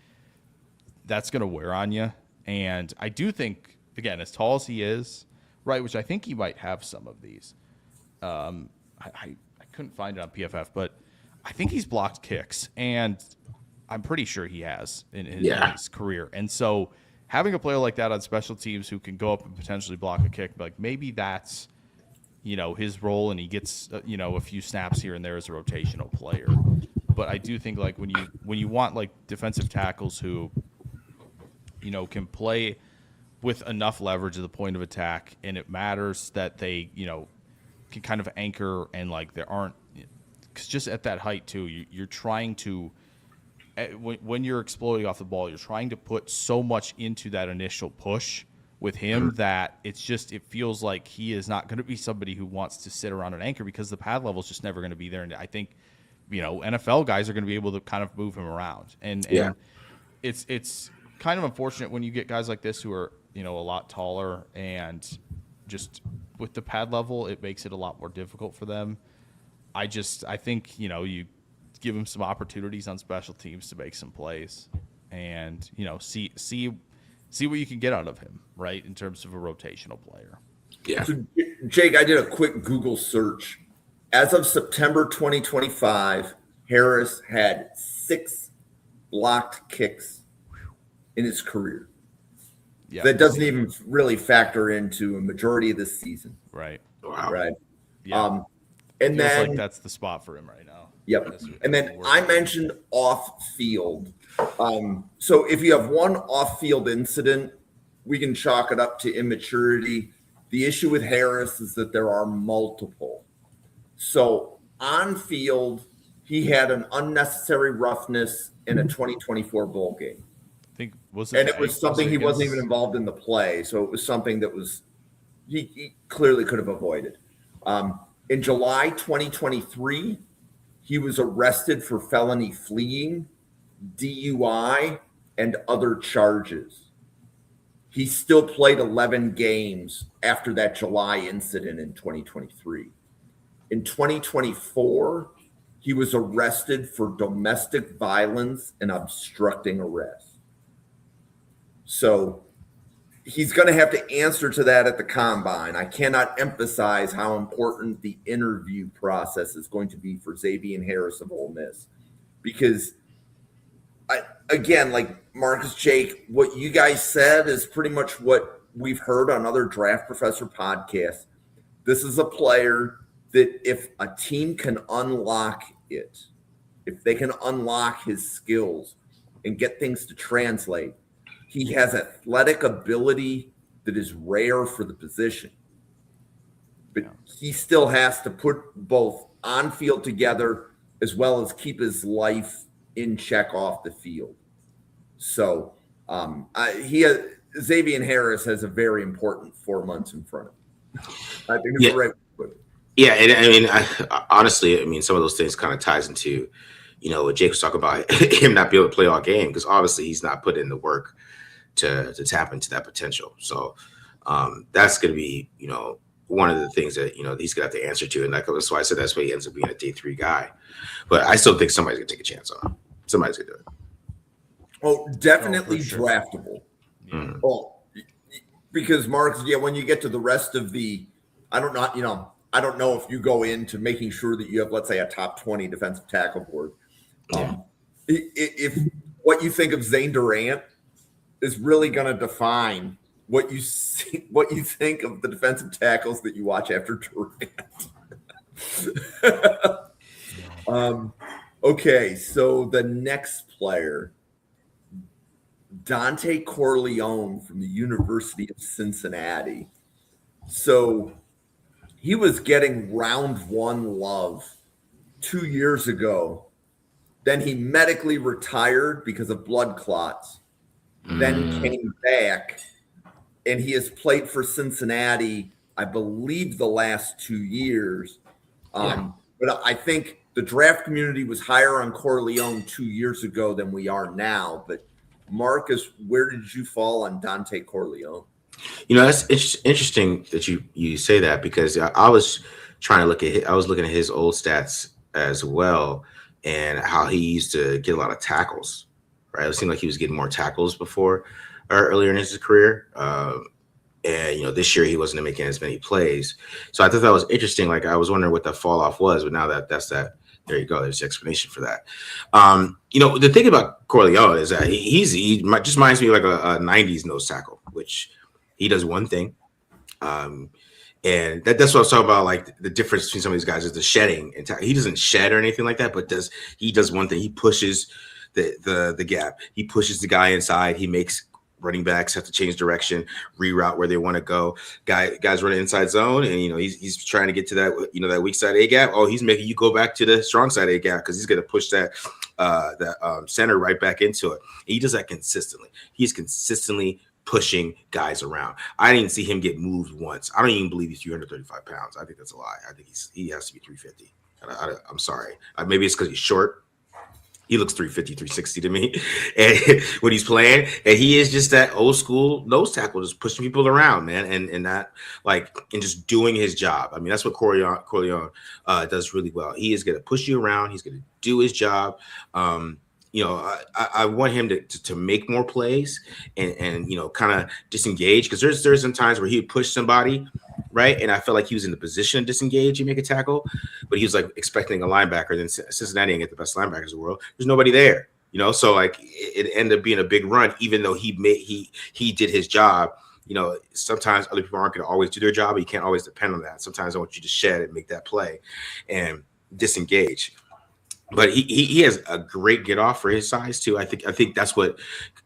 that's going to wear on you. And I do think, again, as tall as he is, right, which I think he might have some of these. I couldn't find it on PFF, but I think he's blocked kicks, and I'm pretty sure he has in his career. And so having a player like that on special teams who can go up and potentially block a kick, like maybe that's his role, and he gets a few snaps here and there as a rotational player. But I do think like when you want like defensive tackles who can play with enough leverage at the point of attack, and it matters that they, can kind of anchor, and like there aren't, because just at that height too, you're trying to, when you're exploding off the ball, you're trying to put so much into that initial push with him that it feels like he is not going to be somebody who wants to sit around an anchor, because the pad level is just never going to be there. And I think, NFL guys are going to be able to kind of move him around, and it's kind of unfortunate when you get guys like this who are, a lot taller, and just with the pad level, it makes it a lot more difficult for them. I think, you give him some opportunities on special teams to make some plays, and, see what you can get out of him, right, in terms of a rotational player. Yeah. So, Jake, I did a quick Google search. As of September 2025, Harris had 6 blocked kicks in his career. Yeah. That doesn't even really factor into a majority of this season. Right. Wow. Right. Yeah. And then like that's the spot for him right now. Yep. And then I mentioned off field. So if you have one off field incident, we can chalk it up to immaturity. The issue with Harris is that there are multiple. So on field, he had an unnecessary roughness in a 2024 bowl game. It was something he wasn't even involved in the play. So it was something that was he clearly could have avoided. In July 2023, he was arrested for felony fleeing, DUI, and other charges. He still played 11 games after that July incident in 2023. In 2024, he was arrested for domestic violence and obstructing arrest. So he's going to have to answer to that at the combine. I cannot emphasize how important the interview process is going to be for Xavier Harris of Ole Miss, because again, like Marcus, Jake, what you guys said is pretty much what we've heard on other Draft Professor podcasts. This is a player that if a team can unlock it, if they can unlock his skills and get things to translate, he has athletic ability that is rare for the position. But he still has to put both on field together as well as keep his life in check off the field. So Xavier Harris has a very important 4 months in front of him. I think it's the right way to put it. Yeah, and I mean, honestly, I mean, some of those things kind of ties into, what Jake was talking about him not being able to play all game because obviously he's not put in the work to tap into that potential. So that's going to be, one of the things that he's going to have to answer to, and that's why I said that's why he ends up being a day 3 guy. But I still think somebody's going to take a chance on him. Somebody's going to do it. Oh, definitely sure. draftable. Yeah. Oh, because Mark, yeah, when you get to the rest of I don't know if you go into making sure that you have, let's say, a top 20 defensive tackle board. If what you think of Zane Durant is really going to define what you think of the defensive tackles that you watch after Durant. Okay, so the next player, Dante Corleone from the University of Cincinnati. So he was getting round 1 love 2 years ago. Then he medically retired because of blood clots. Then came back, and he has played for Cincinnati, I believe, the last 2 years. But I think the draft community was higher on Corleone 2 years ago than we are now. But Marcus, where did you fall on Dante Corleone? That's interesting that you say that because I was trying to I was looking at his old stats as well and how he used to get a lot of tackles, right? It seemed like he was getting more tackles before or earlier in his career. And this year he wasn't making as many plays. So I thought that was interesting. Like I was wondering what the fall off was, but now that's that. There you go. There's the explanation for that. The thing about Corleone is that he just reminds me of like a 90s nose tackle, which he does one thing. And that's what I was talking about. Like the difference between some of these guys is the shedding. And he doesn't shed or anything like that, but he does one thing. He pushes the gap. He pushes the guy inside. He makes running backs have to change direction, reroute where they want to go. Guys running inside zone, and he's trying to get to that that weak side A gap. Oh, he's making you go back to the strong side A gap because he's going to push that center right back into it. And he does that consistently. He's consistently pushing guys around. I didn't see him get moved once. I don't even believe he's 335 pounds. I think that's a lie. I think he has to be 350. I'm sorry. Maybe it's because he's short. He looks 350, 360 to me. And when he's playing, and he is just that old school nose tackle, just pushing people around, man, and not and just doing his job. I mean, that's what Corleone does really well. He is going to push you around. He's going to do his job. I want him to make more plays and kind of disengage because there's some times where he would push somebody, right? And I felt like he was in the position to disengage and make a tackle, but he was like expecting a linebacker. Then Cincinnati ain't get the best linebackers in the world. There's nobody there, so like it ended up being a big run, even though he did his job. Sometimes other people aren't going to always do their job. But you can't always depend on that. Sometimes I want you to shed and make that play and disengage. But he has a great get off for his size too. I think that's what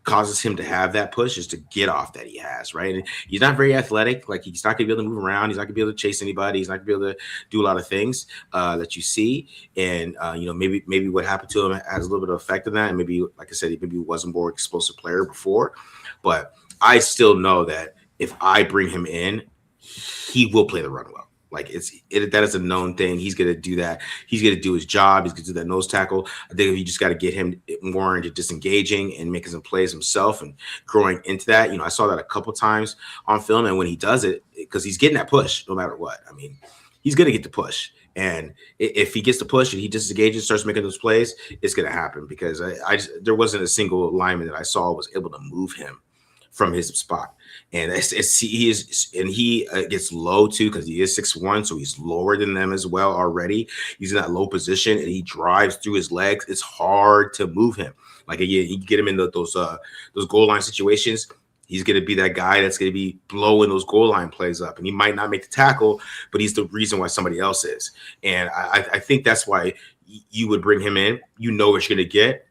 causes him to have that push is to get off that he has, right? And he's not very athletic. Like he's not gonna be able to move around. He's not gonna be able to chase anybody. He's not gonna be able to do a lot of things that you see. And maybe what happened to him has a little bit of effect on that. And maybe, like I said, maybe he was a more explosive player before. But I still know that if I bring him in, he will play the run well. Like that is a known thing. He's going to do that. He's going to do his job. He's going to do that nose tackle. I think you just got to get him more into disengaging and making some plays himself and growing into that. I saw that a couple times on film. And when he does it, because he's getting that push no matter what. I mean, he's going to get the push. And if he gets the push and he disengages, starts making those plays, it's going to happen because there wasn't a single lineman that I saw was able to move him from his spot. And he gets low too because he is 6'1", so he's lower than them as well already. He's in that low position and he drives through his legs. It's hard to move him. Like you get him in those goal line situations. He's going to be that guy that's going to be blowing those goal line plays up, and he might not make the tackle, but he's the reason why somebody else is. And I think that's why you would bring him in. You know what you're going to get.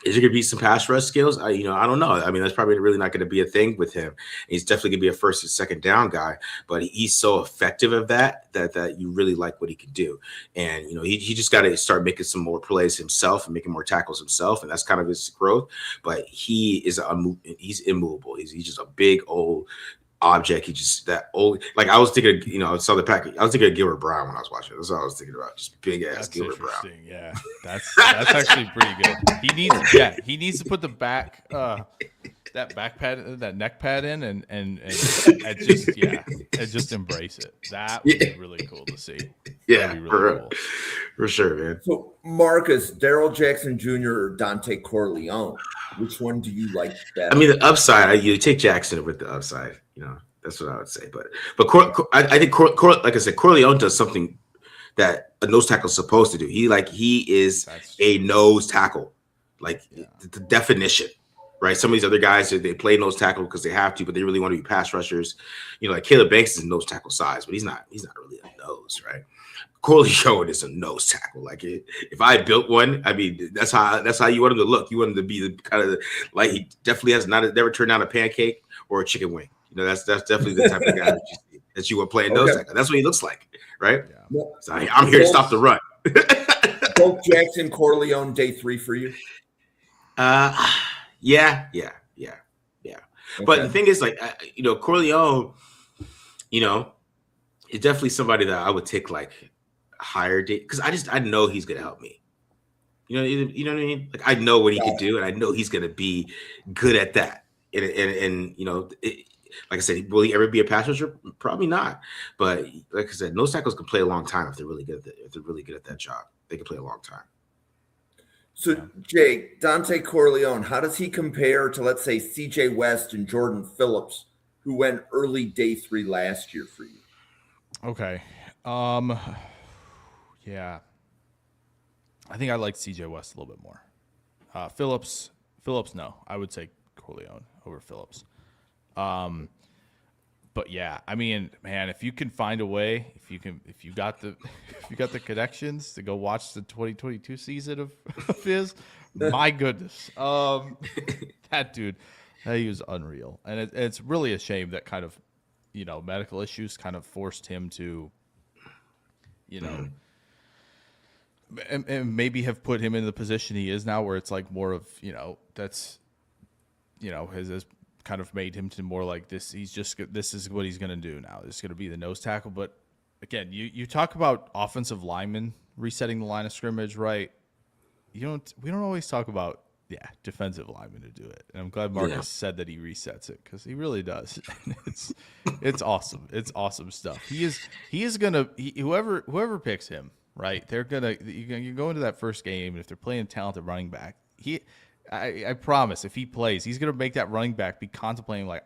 Is there going to be some pass rush skills? I don't know. I mean, that's probably really not going to be a thing with him. He's definitely going to be a first and second down guy, but he's so effective at that you really like what he can do. And, he just got to start making some more plays himself and making more tackles himself. And that's kind of his growth, but he's immovable. He's just a big old object. He just that old. Like I was thinking, I saw the package. I was thinking of Gilbert Brown when I was watching it. That's what I was thinking about. Just big ass That's Gilbert Brown. interesting. Yeah, that's actually pretty good. He needs to put the back that back pad, that neck pad in, and just embrace it. That would be really cool to see. Yeah, that'd be really cool. For sure, man. So, Marcus, Daryl Jackson Jr. or Dante Corleone? Which one do you like better? I mean, the upside, you take Jackson with the upside. That's what I would say. But I think, like I said, Corleone does something that a nose tackle is supposed to do. He is a nose tackle, like the definition. Right, some of these other guys they play nose tackle because they have to, but they really want to be pass rushers. Like Caleb Banks is nose tackle size, but he's not really a nose, right? Corleone is a nose tackle. Like if I built one, I mean that's how you want him to look. You want him to be the kind of like he definitely has never turned down a pancake or a chicken wing. That's definitely the type of guy that you want playing nose tackle. That's what he looks like, right? Yeah. So I'm here to stop the run. Both Jackson Corleone day 3 for you. Yeah. Okay. But the thing is, like, Corleone, is definitely somebody that I would take like higher date because I know he's gonna help me. You know what I mean? Like I know what he can do, and I know he's gonna be good at that. And like I said, will he ever be a pass rusher? Probably not. But like I said, nose tackles can play a long time if they're really good at that job. They can play a long time. So, Jake, Dante Corleone, how does he compare to, let's say, CJ West and Jordan Phillips, who went early day 3 last year for you? Okay. Yeah. I think I like CJ West a little bit more. Phillips, no. I would say Corleone over Phillips. But yeah, I mean, man, if you can find a way, if you got the connections to go watch the 2022 season of his, my goodness, that dude, he was unreal, and it's really a shame that kind of, medical issues kind of forced him to, and maybe have put him in the position he is now, where it's like more of, that's, his kind of made him to more like this. This is what he's going to do now. This is going to be the nose tackle. But again, you talk about offensive linemen resetting the line of scrimmage, right? We don't always talk about defensive linemen to do it. And I'm glad Marcus said that he resets it because he really does. It's awesome. It's awesome stuff. He is gonna whoever picks him, right? They're gonna you go into that first game, and if they're playing talented running back, I promise if he plays, he's going to make that running back be contemplating like,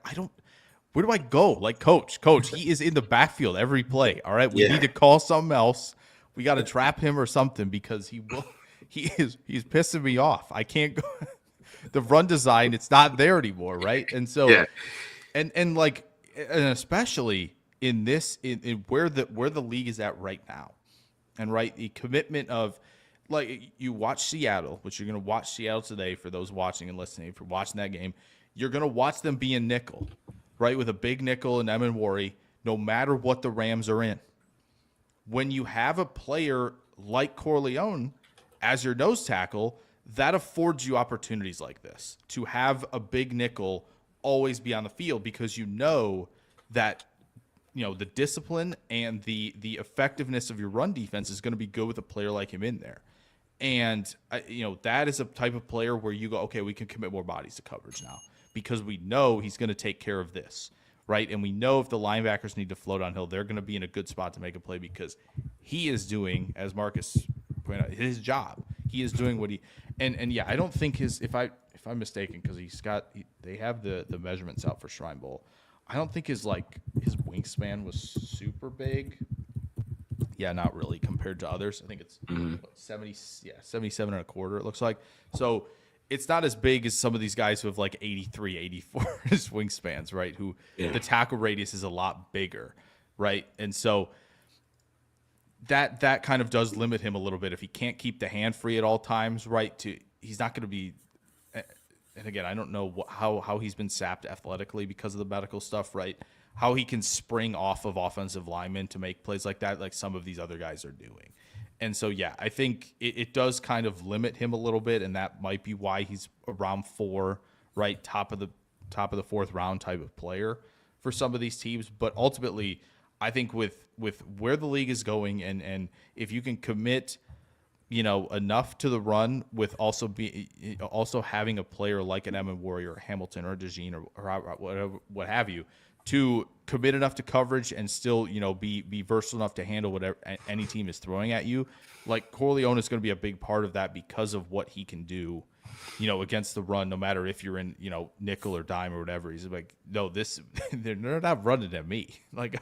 where do I go? Like, coach, he is in the backfield every play. All right. We need to call something else. We got to trap him or something because he's pissing me off. I can't go. The run design, it's not there anymore. Right. And so, and especially in this, in where the league is at right now. And right. The commitment of, like, you watch Seattle, which you're going to watch Seattle today for those watching and listening. If you're watching that game, you're going to watch them be in nickel, right, with a big nickel and Emin Wari, no matter what the Rams are in. When you have a player like Corleone as your nose tackle, that affords you opportunities like this, to have a big nickel always be on the field because you know that the discipline and the effectiveness of your run defense is going to be good with a player like him in there. And, that is a type of player where you go, okay, we can commit more bodies to coverage now because we know he's going to take care of this, right? And we know if the linebackers need to float on hill, they're going to be in a good spot to make a play because he is doing, as Marcus pointed out, his job. He is doing what he – and I don't think if I'm mistaken, because they have the measurements out for Shrine Bowl, I don't think his wingspan was super big. Yeah, not really compared to others. I think it's 77 and a quarter, it looks like. So it's not as big as some of these guys who have like 83, 84 wingspans, right? Who the tackle radius is a lot bigger, right? And so that kind of does limit him a little bit. If he can't keep the hand free at all times, right? He's not going to be. And again, I don't know how he's been sapped athletically because of the medical stuff, right? How he can spring off of offensive linemen to make plays like that, like some of these other guys are doing. And so, I think it does kind of limit him a little bit, and that might be why he's around 4, right? Top of the 4th round type of player for some of these teams. But ultimately, I think with where the league is going, and if you can commit, enough to the run with also having a player like an Emmett Warrior or Hamilton or DeJean or whatever, what have you, to commit enough to coverage and still, be versatile enough to handle whatever any team is throwing at you. Like Corleone is going to be a big part of that because of what he can do, against the run, no matter if you're in, nickel or dime or whatever. He's like, no, they're not running at me. Like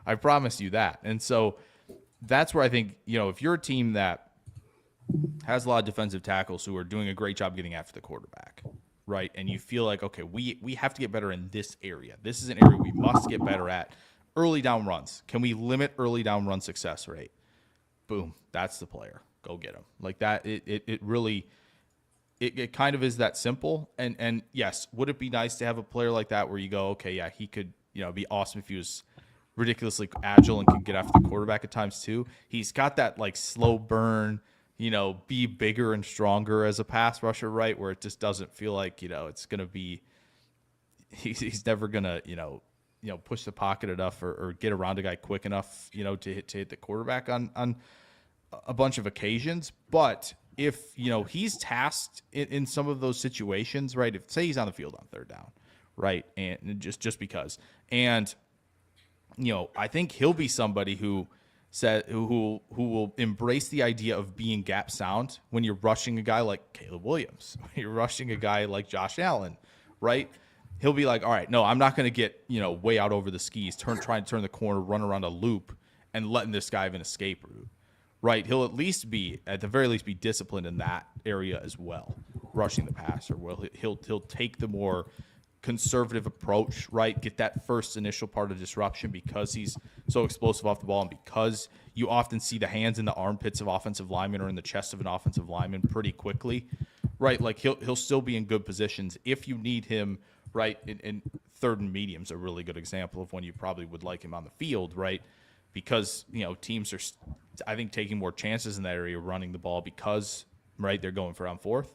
I promise you that. And so that's where I think, if you're a team that has a lot of defensive tackles who are doing a great job getting after the quarterback, right? And you feel like, okay, we have to get better in this area. This is an area we must get better at. Early down runs. Can we limit early down run success rate? Boom, that's the player. Go get him. Like that, it really, it kind of is that simple. And yes, would it be nice to have a player like that where you go, okay, yeah, he could, be awesome if he was ridiculously agile and could get after the quarterback at times too. He's got that like slow burn, be bigger and stronger as a pass rusher, right? Where it just doesn't feel like, it's going to be, he's never going to, push the pocket enough or get around a guy quick enough, to hit the quarterback on a bunch of occasions. But if, he's tasked in some of those situations, right? If say he's on the field on third down, right? And just because, and, I think he'll be somebody who will embrace the idea of being gap sound when you're rushing a guy like Caleb Williams, when you're rushing a guy like Josh Allen, right? He'll be like, all right, no, I'm not going to get, way out over the skis, trying to turn the corner, run around a loop and letting this guy have an escape route, right? He'll at the very least be disciplined in that area as well, rushing the passer. Well, he'll take the more conservative approach, right? Get that first initial part of disruption because he's so explosive off the ball and because you often see the hands in the armpits of offensive linemen or in the chest of an offensive lineman pretty quickly, right? Like he'll still be in good positions if you need him, right? In third and medium's a really good example of when you probably would like him on the field, right? Because, teams are, I think, taking more chances in that area running the ball because, right, they're going for on fourth.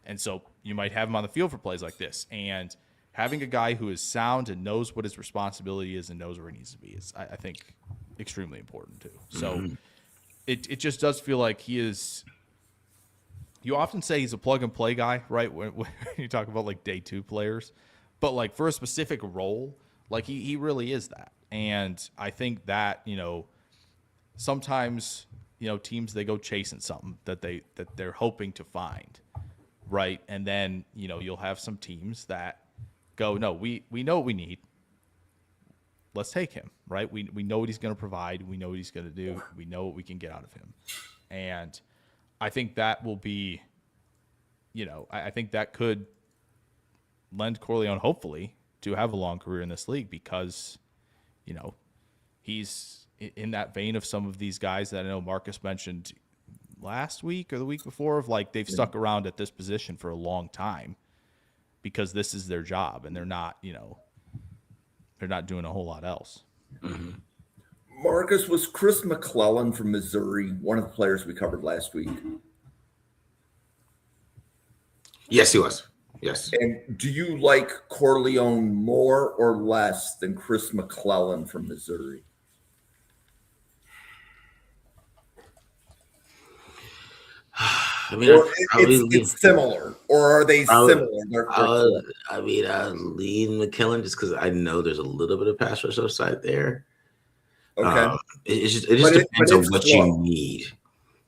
And so you might have him on the field for plays like this. And having a guy who is sound and knows what his responsibility is and knows where he needs to be is, I think, extremely important too. So it just does feel like he is. You often say he's a plug and play guy, right? When you talk about like day two players, but like for a specific role, like he really is that. And I think that, sometimes, teams, they go chasing something that they're hoping to find, right? And then, you'll have some teams that go, no, we know what we need. Let's take him, right? We know what he's going to provide. We know what he's going to do. We know what we can get out of him. And I think that will be, I think that could lend Corleone, hopefully, to have a long career in this league because, he's in that vein of some of these guys that I know Marcus mentioned last week or the week before of like they've stuck around at this position for a long time because this is their job and they're not doing a whole lot else. Mm-hmm. Marcus, was Chris McClellan from Missouri one of the players we covered last week? Yes, he was. Yes. And do you like Corleone more or less than Chris McClellan from Missouri? I mean, it's similar, or are they similar? I lean McKellen just because I know there's a little bit of pass rush upside there. Okay, it just depends on what you need.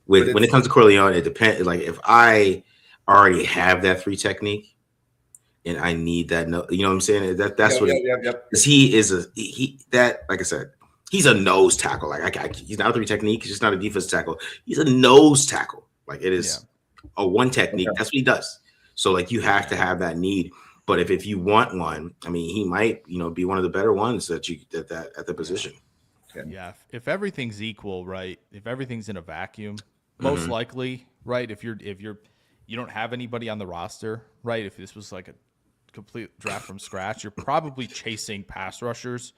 When it comes to Corleone, it depends. Like if I already have that 3 technique, and I need that, you know what I'm saying? That's what. Because he is like I said, he's a nose tackle. Like he's not a 3 technique. He's just not a defense tackle. He's a nose tackle. Like it is a 1 technique. Okay. That's what he does. So like you have to have that need. But if you want one, I mean, he might be one of the better ones that you at the position. Okay. Yeah. If everything's equal, right? If everything's in a vacuum, most likely, right? If you don't have anybody on the roster, right? If this was like a complete draft from scratch, you're probably chasing pass rushers,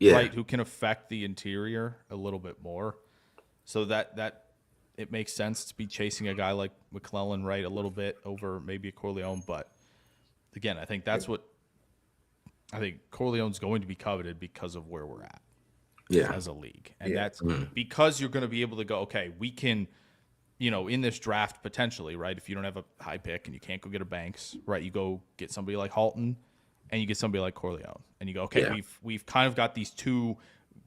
right? Who can affect the interior a little bit more. So that it makes sense to be chasing a guy like McClellan, right, a little bit over maybe a Corleone. But again, I think that's what I think Corleone's going to be coveted because of where we're at Yeah. as a league. And Yeah. that's because you're going to be able to go, okay, we can, in this draft potentially, right? If you don't have a high pick and you can't go get a Banks, right? You go get somebody like Halton and you get somebody like Corleone and you go, okay, Yeah. we've kind of got these two,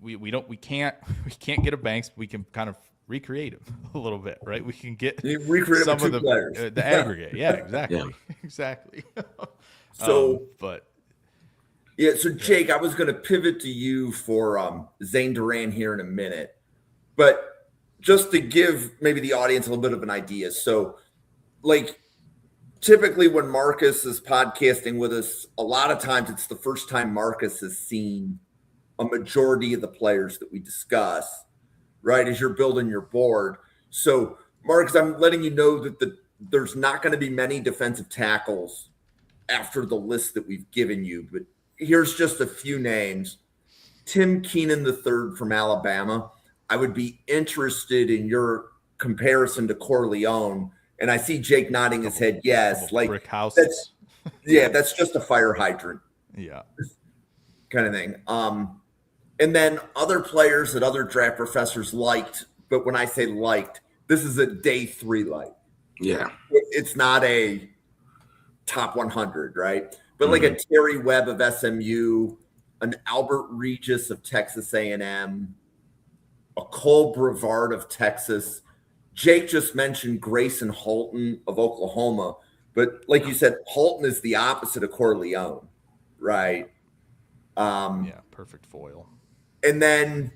we can't get a Banks, but we can kind of recreate him a little bit, right? We can get You recreate it some with of two players. the aggregate. Yeah, exactly. Yeah. Exactly. So but yeah, so Jake, I was going to pivot to you for Zane Duran here in a minute, but just to give maybe the audience a little bit of an idea. So, like, typically when Marcus is podcasting with us, a lot of times it's the first time Marcus has seen a majority of the players that we discuss, right? As you're building your board. So, Marcus, I'm letting you know that there's not going to be many defensive tackles after the list that we've given you, but here's just a few names. Tim Keenan III from Alabama. I would be interested in your comparison to Corleone. And I see Jake nodding his head. Yes. Like brick houses. that's just a fire hydrant. Yeah. Kind of thing. And then other players that other draft professors liked, but when I say liked, this is a day 3 like. Yeah. It's not a top 100, right? But like a Terry Webb of SMU, an Albert Regis of Texas A&M, a Cole Brevard of Texas. Jake just mentioned Grayson Halton of Oklahoma, but like you said, Halton is the opposite of Corleone, right? Yeah, perfect foil. And then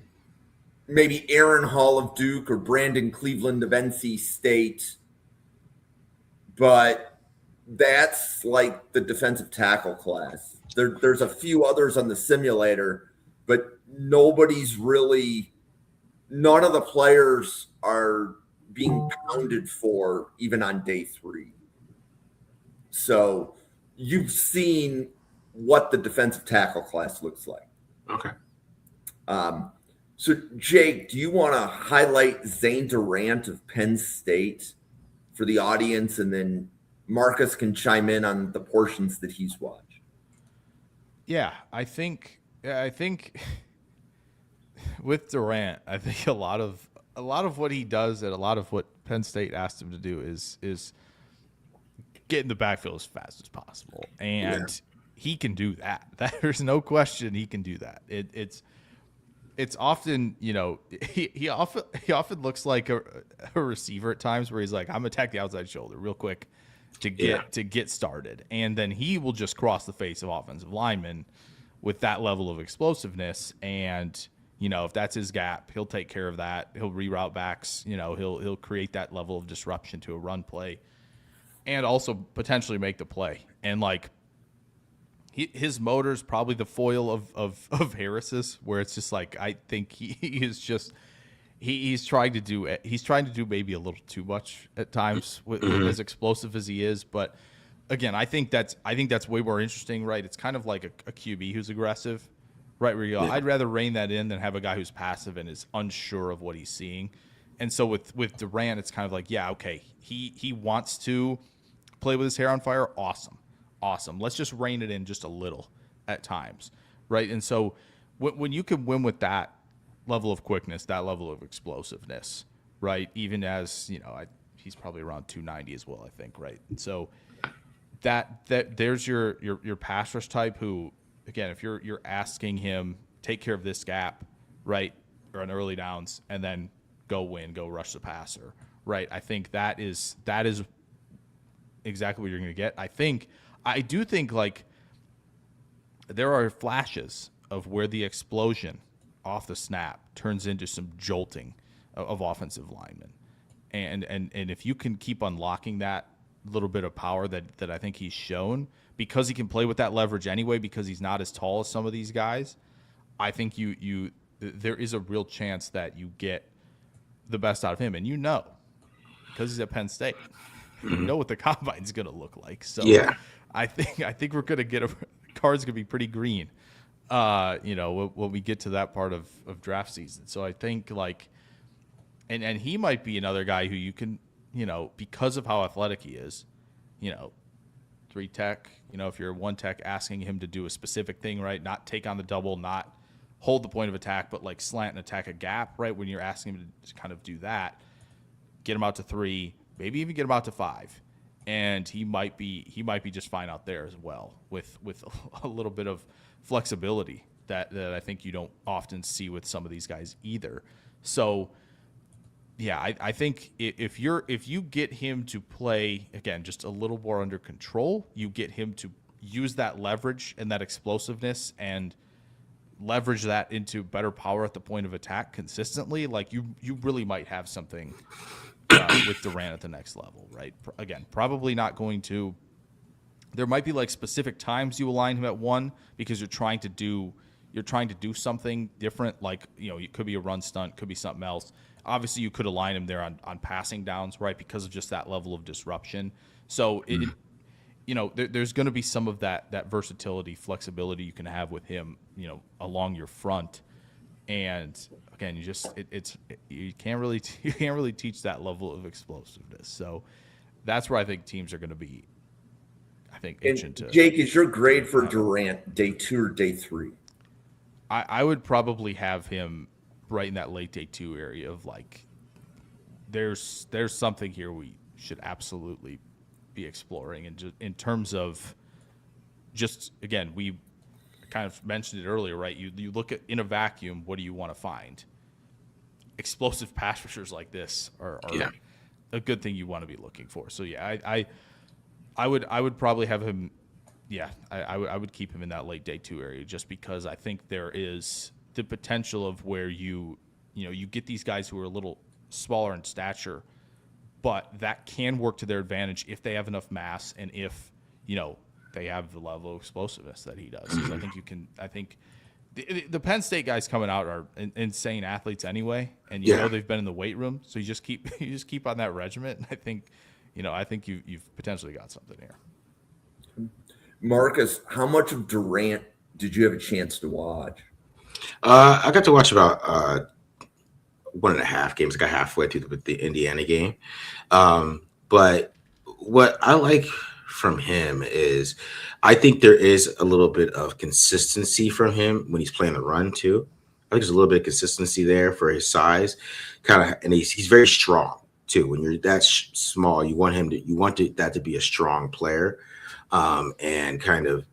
maybe Aaron Hall of Duke or Brandon Cleveland of NC State, but that's like the defensive tackle class. There's a few others on the simulator, but none of the players are being pounded for even on day 3. So you've seen what the defensive tackle class looks like. Okay. So Jake, do you want to highlight Zane Durant of Penn State for the audience, and then Marcus can chime in on the portions that he's watched? Yeah, I think with Durant, I think a lot of what he does and a lot of what Penn State asked him to do is get in the backfield as fast as possible, and he can do that. There's no question he can do that. It's often, he often looks like a receiver at times where he's like, I'm gonna attack the outside shoulder real quick to get started, and then he will just cross the face of offensive linemen with that level of explosiveness. And if that's his gap, he'll take care of that. He'll reroute backs. He'll create that level of disruption to a run play, and also potentially make the play. And like his motor's probably the foil of Harris's, where it's just like I think he is just. He's trying to do maybe a little too much at times with as explosive as he is. But again, I think that's way more interesting, right? It's kind of like a QB who's aggressive, right? Where you go, I'd rather rein that in than have a guy who's passive and is unsure of what he's seeing. And so with Durant, it's kind of like, yeah, okay, he wants to play with his hair on fire. Awesome. Let's just rein it in just a little at times, right? And so when you can win with that level of quickness, that level of explosiveness, right? Even as he's probably around 290 as well, I think, right? And so that there's your pass rush type who, again, if you're asking him take care of this gap, right, or on early downs, and then go rush the passer, right? I think that is exactly what you're going to get. I do think like there are flashes of where the explosion off the snap turns into some jolting of offensive linemen. And if you can keep unlocking that little bit of power that I think he's shown, because he can play with that leverage anyway, because he's not as tall as some of these guys, I think there is a real chance that you get the best out of him. And because he's at Penn State, you know what the combine's going to look like. So yeah. I think we're going to get card's going to be pretty green. When we get to that part of draft season. So I think like, and he might be another guy who you can, because of how athletic he is, 3 tech, if you're 1 tech, asking him to do a specific thing, right? Not take on the double, not hold the point of attack, but like slant and attack a gap, right? When you're asking him to kind of do that, get him out to 3, maybe even get him out to 5. And he might be just fine out there as well with a little bit of flexibility that I think you don't often see with some of these guys either. So yeah, I think if you get him to play again just a little more under control, you get him to use that leverage and that explosiveness and leverage that into better power at the point of attack consistently, like you really might have something with Durant at the next level, right? Again, probably not going to. There might be like specific times you align him at 1 because you're trying to do something different. Like, it could be a run stunt, could be something else. Obviously, you could align him there on passing downs, right? Because of just that level of disruption. So there's going to be some of that versatility, flexibility you can have with him, along your front. And again, you can't really teach that level of explosiveness. So that's where I think teams are going to be. I think itching to. Jake, is your grade for Durant day 2 or day 3? I would probably have him right in that late day 2 area of like, there's something here we should absolutely be exploring, and just in terms of just again we kind of mentioned it earlier, right? You look at in a vacuum, what do you want to find? Explosive pass rushers like this are a good thing you want to be looking for. So yeah, I would probably have him. Yeah, I would keep him in that late day 2 area just because I think there is the potential of where you get these guys who are a little smaller in stature, but that can work to their advantage if they have enough mass and if they have the level of explosiveness that he does. So I think the Penn State guys coming out are insane athletes anyway, and they've been in the weight room, so you just keep on that regiment. And I think you've potentially got something here. Marcus, how much of Durant did you have a chance to watch? I got to watch about 1.5 games. I got halfway through the Indiana game. But what I like from him is I think there is a little bit of consistency from him when he's playing the run too. I think there's a little bit of consistency there for his size, and he's very strong too. When you're that small, you want that to be a strong player, and kind of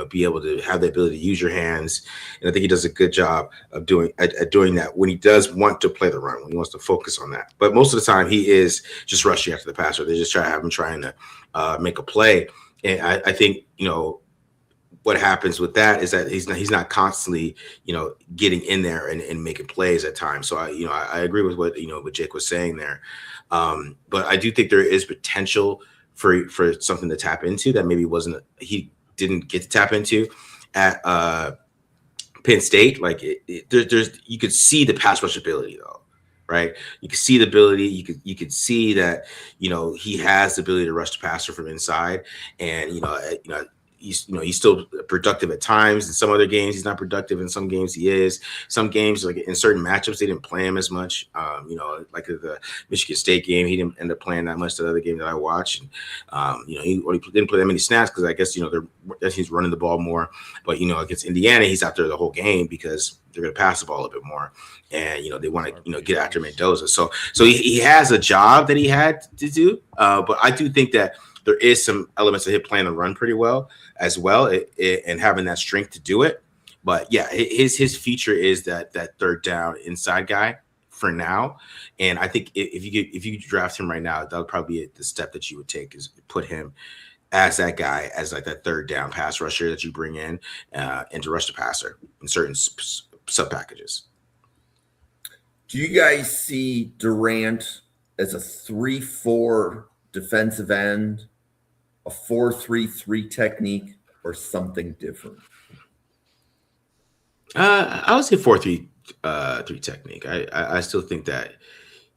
be able to have the ability to use your hands. And I think he does a good job of doing that when he does want to play the run, when he wants to focus on that. But most of the time he is just rushing after the passer. They just have him trying to make a play. And I think, what happens with that is that he's not constantly, getting in there and making plays at times. So I agree with what Jake was saying there. But I do think there is potential for something to tap into that maybe he didn't get to tap into at Penn State. Like there's you could see the pass rush ability though, right? You could see the ability. You could see that he has the ability to rush the passer from inside, and he's still productive at times. In some other games, he's not productive. In some games, he is. Some games, like in certain matchups, they didn't play him as much. Like the Michigan State game, he didn't end up playing that much. The other game that I watched, and he didn't play that many snaps because I guess he's running the ball more. But against Indiana, he's out there the whole game because they're going to pass the ball a bit more, and they want to get after Mendoza. So he has a job that he had to do. But I do think that there is some elements of him playing the run pretty well as well, and having that strength to do it. But yeah, his feature is that third down inside guy for now. And I think if you draft him right now, that would probably be the step that you would take, is put him as that guy, as like that third down pass rusher that you bring in and to rush the passer in certain sub packages. Do you guys see Durant as a 3-4 defensive end, a 4-3-3 technique, or something different? I would say 4-3-3 technique. I still think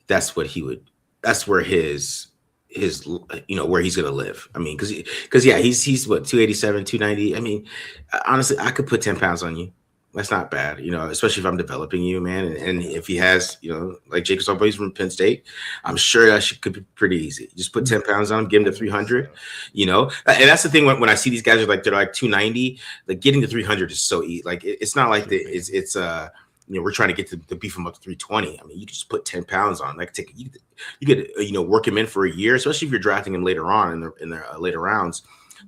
that's what he would. That's where his where he's gonna live. I mean, because he's what, 287, 290. I mean, honestly, I could put 10 pounds on you That's not bad, especially if I'm developing you, man. And if he has, like Jacob Somebody's from Penn State, I'm sure that could be pretty easy. Just put 10 pounds on him, give him to 300, And that's the thing when I see these guys they're like 290, like getting to 300 is so easy. Like it's not like we're trying to get to beef him up to 320. I mean, you can just put 10 pounds on. Like you could work him in for a year, especially if you're drafting him later on in the later rounds.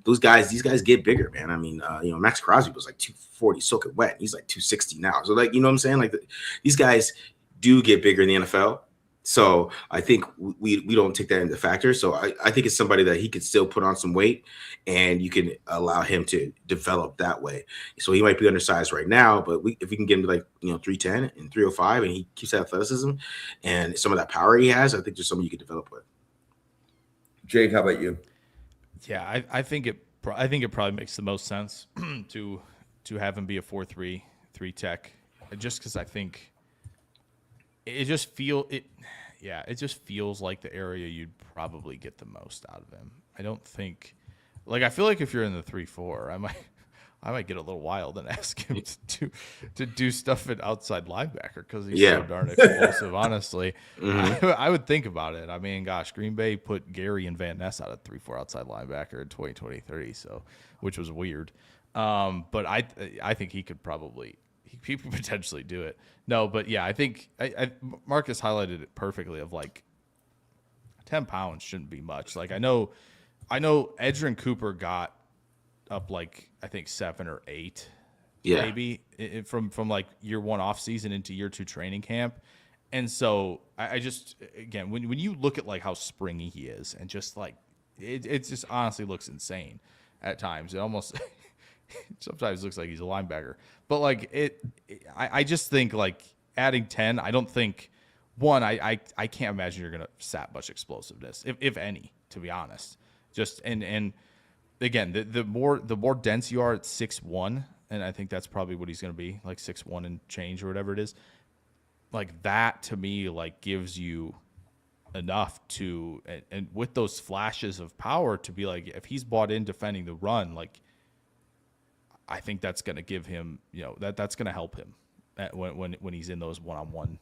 These guys get bigger, man. I mean, Max Crosby was like 240 soaking wet. He's like 260 now. So like, you know what I'm saying? Like these guys do get bigger in the NFL. So I think we don't take that into factor. So I think it's somebody that he could still put on some weight and you can allow him to develop that way. So he might be undersized right now, but if we can get him to like, 310 and 305 and he keeps that athleticism and some of that power he has, I think there's something you could develop with. Jake, how about you? Yeah, I think it probably makes the most sense to have him be a 4.3 tech, just because I think it just feels like the area you'd probably get the most out of him. I don't think, I feel like if you're in the 3.4, I might get a little wild and ask him to do stuff at outside linebacker because he's so darn explosive. Honestly, I would think about it. I mean, gosh, Green Bay put Gary and Van Ness out at 3.4 outside linebacker in 2023, which was weird. But I think he could potentially do it. No, but yeah, I think Marcus highlighted it perfectly. Of 10 pounds shouldn't be much. Like I know Edgerrin Cooper got up I think 7 or 8, maybe from year one off season into year 2 training camp. And so I just, again, when you look at how springy he is and just it just honestly looks insane at times. It almost sometimes looks like he's a linebacker, but I just think adding 10, I don't think I can't imagine you're going to sap much explosiveness if any, to be honest. Just, and again, the more dense you are at 6'1", and I think that's probably what he's going to be, 6'1" and change or whatever it is. That to me, gives you enough to, and with those flashes of power to be if he's bought in defending the run, I think that's going to give him, that's going to help him when he's in those one-on-one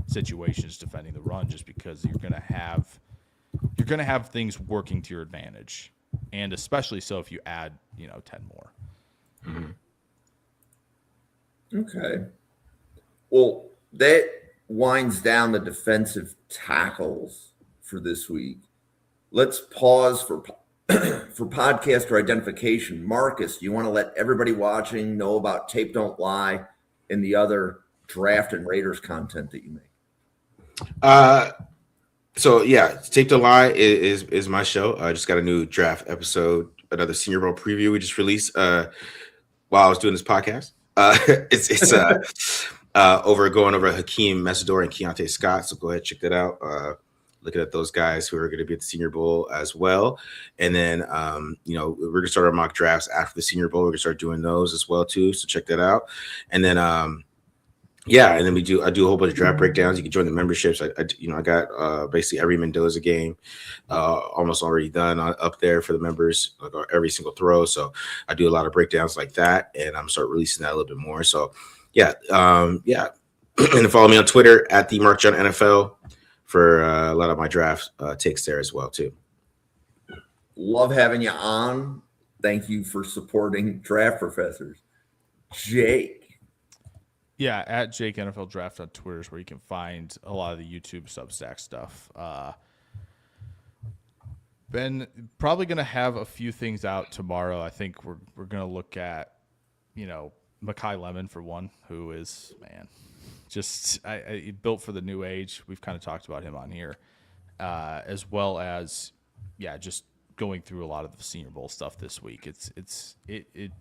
situations defending the run, just because you're going to have things working to your advantage. And especially so if you add, 10 more. Mm-hmm. Okay. Well, that winds down the defensive tackles for this week. Let's pause for podcaster identification. Marcus, do you want to let everybody watching know about Tape Don't Lie and the other draft and Raiders content that you make? So yeah, Tape to Lie is my show. I just got a new draft episode, another Senior Bowl preview we just released while I was doing this podcast. It's going over Hakeem Messidor and Keontae Scott. So go ahead, check that out. Looking at those guys who are going to be at the Senior Bowl as well. And then we're gonna start our mock drafts after the Senior Bowl. We're gonna start doing those as well too. So check that out. And then and then I do a whole bunch of draft breakdowns. You can join the memberships. I got basically every Mendoza game almost already done up there for the members, every single throw. So I do a lot of breakdowns like that, and I'm start releasing that a little bit more. So and follow me on Twitter at the Mark John NFL for a lot of my draft takes there as well too. Love having you on. Thank you for supporting Draft Professors. Jake. Yeah, at Jake NFL Draft on Twitter is where you can find a lot of the YouTube Substack stuff. Ben, probably going to have a few things out tomorrow. I think we're going to look at, Mekhi Lemon for one, who is, just built for the new age. We've kind of talked about him on here, as well as, just going through a lot of the Senior Bowl stuff this week. It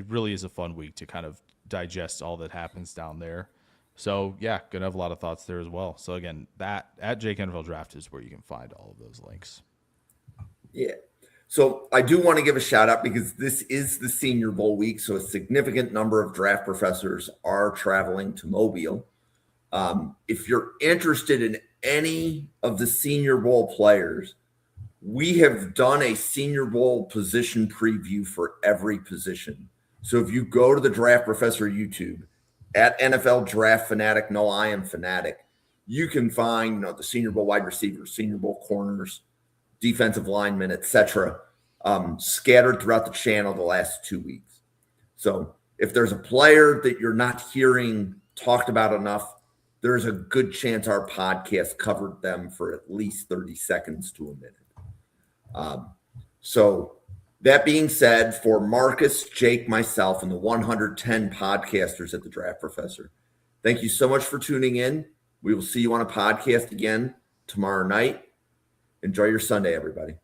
really is a fun week to kind of digest all that happens down there. So gonna have a lot of thoughts there as well. So again, that at Jake NFL Draft is where you can find all of those links. Yeah. So I do want to give a shout out because this is the Senior Bowl week. So a significant number of draft professors are traveling to Mobile. If you're interested in any of the Senior Bowl players, we have done a Senior Bowl position preview for every position. So if you go to the Draft Professor YouTube, at NFL Draft Fanatic. No, I am Fanatic. You can find the Senior Bowl wide receivers, Senior Bowl corners, defensive linemen, etc., scattered throughout the channel the last 2 weeks. So if there's a player that you're not hearing talked about enough, there's a good chance our podcast covered them for at least 30 seconds to a minute. So that being said, for Marcus, Jake, myself, and the 110 podcasters at the Draft Professor, thank you so much for tuning in. We will see you on a podcast again tomorrow night. Enjoy your Sunday, everybody.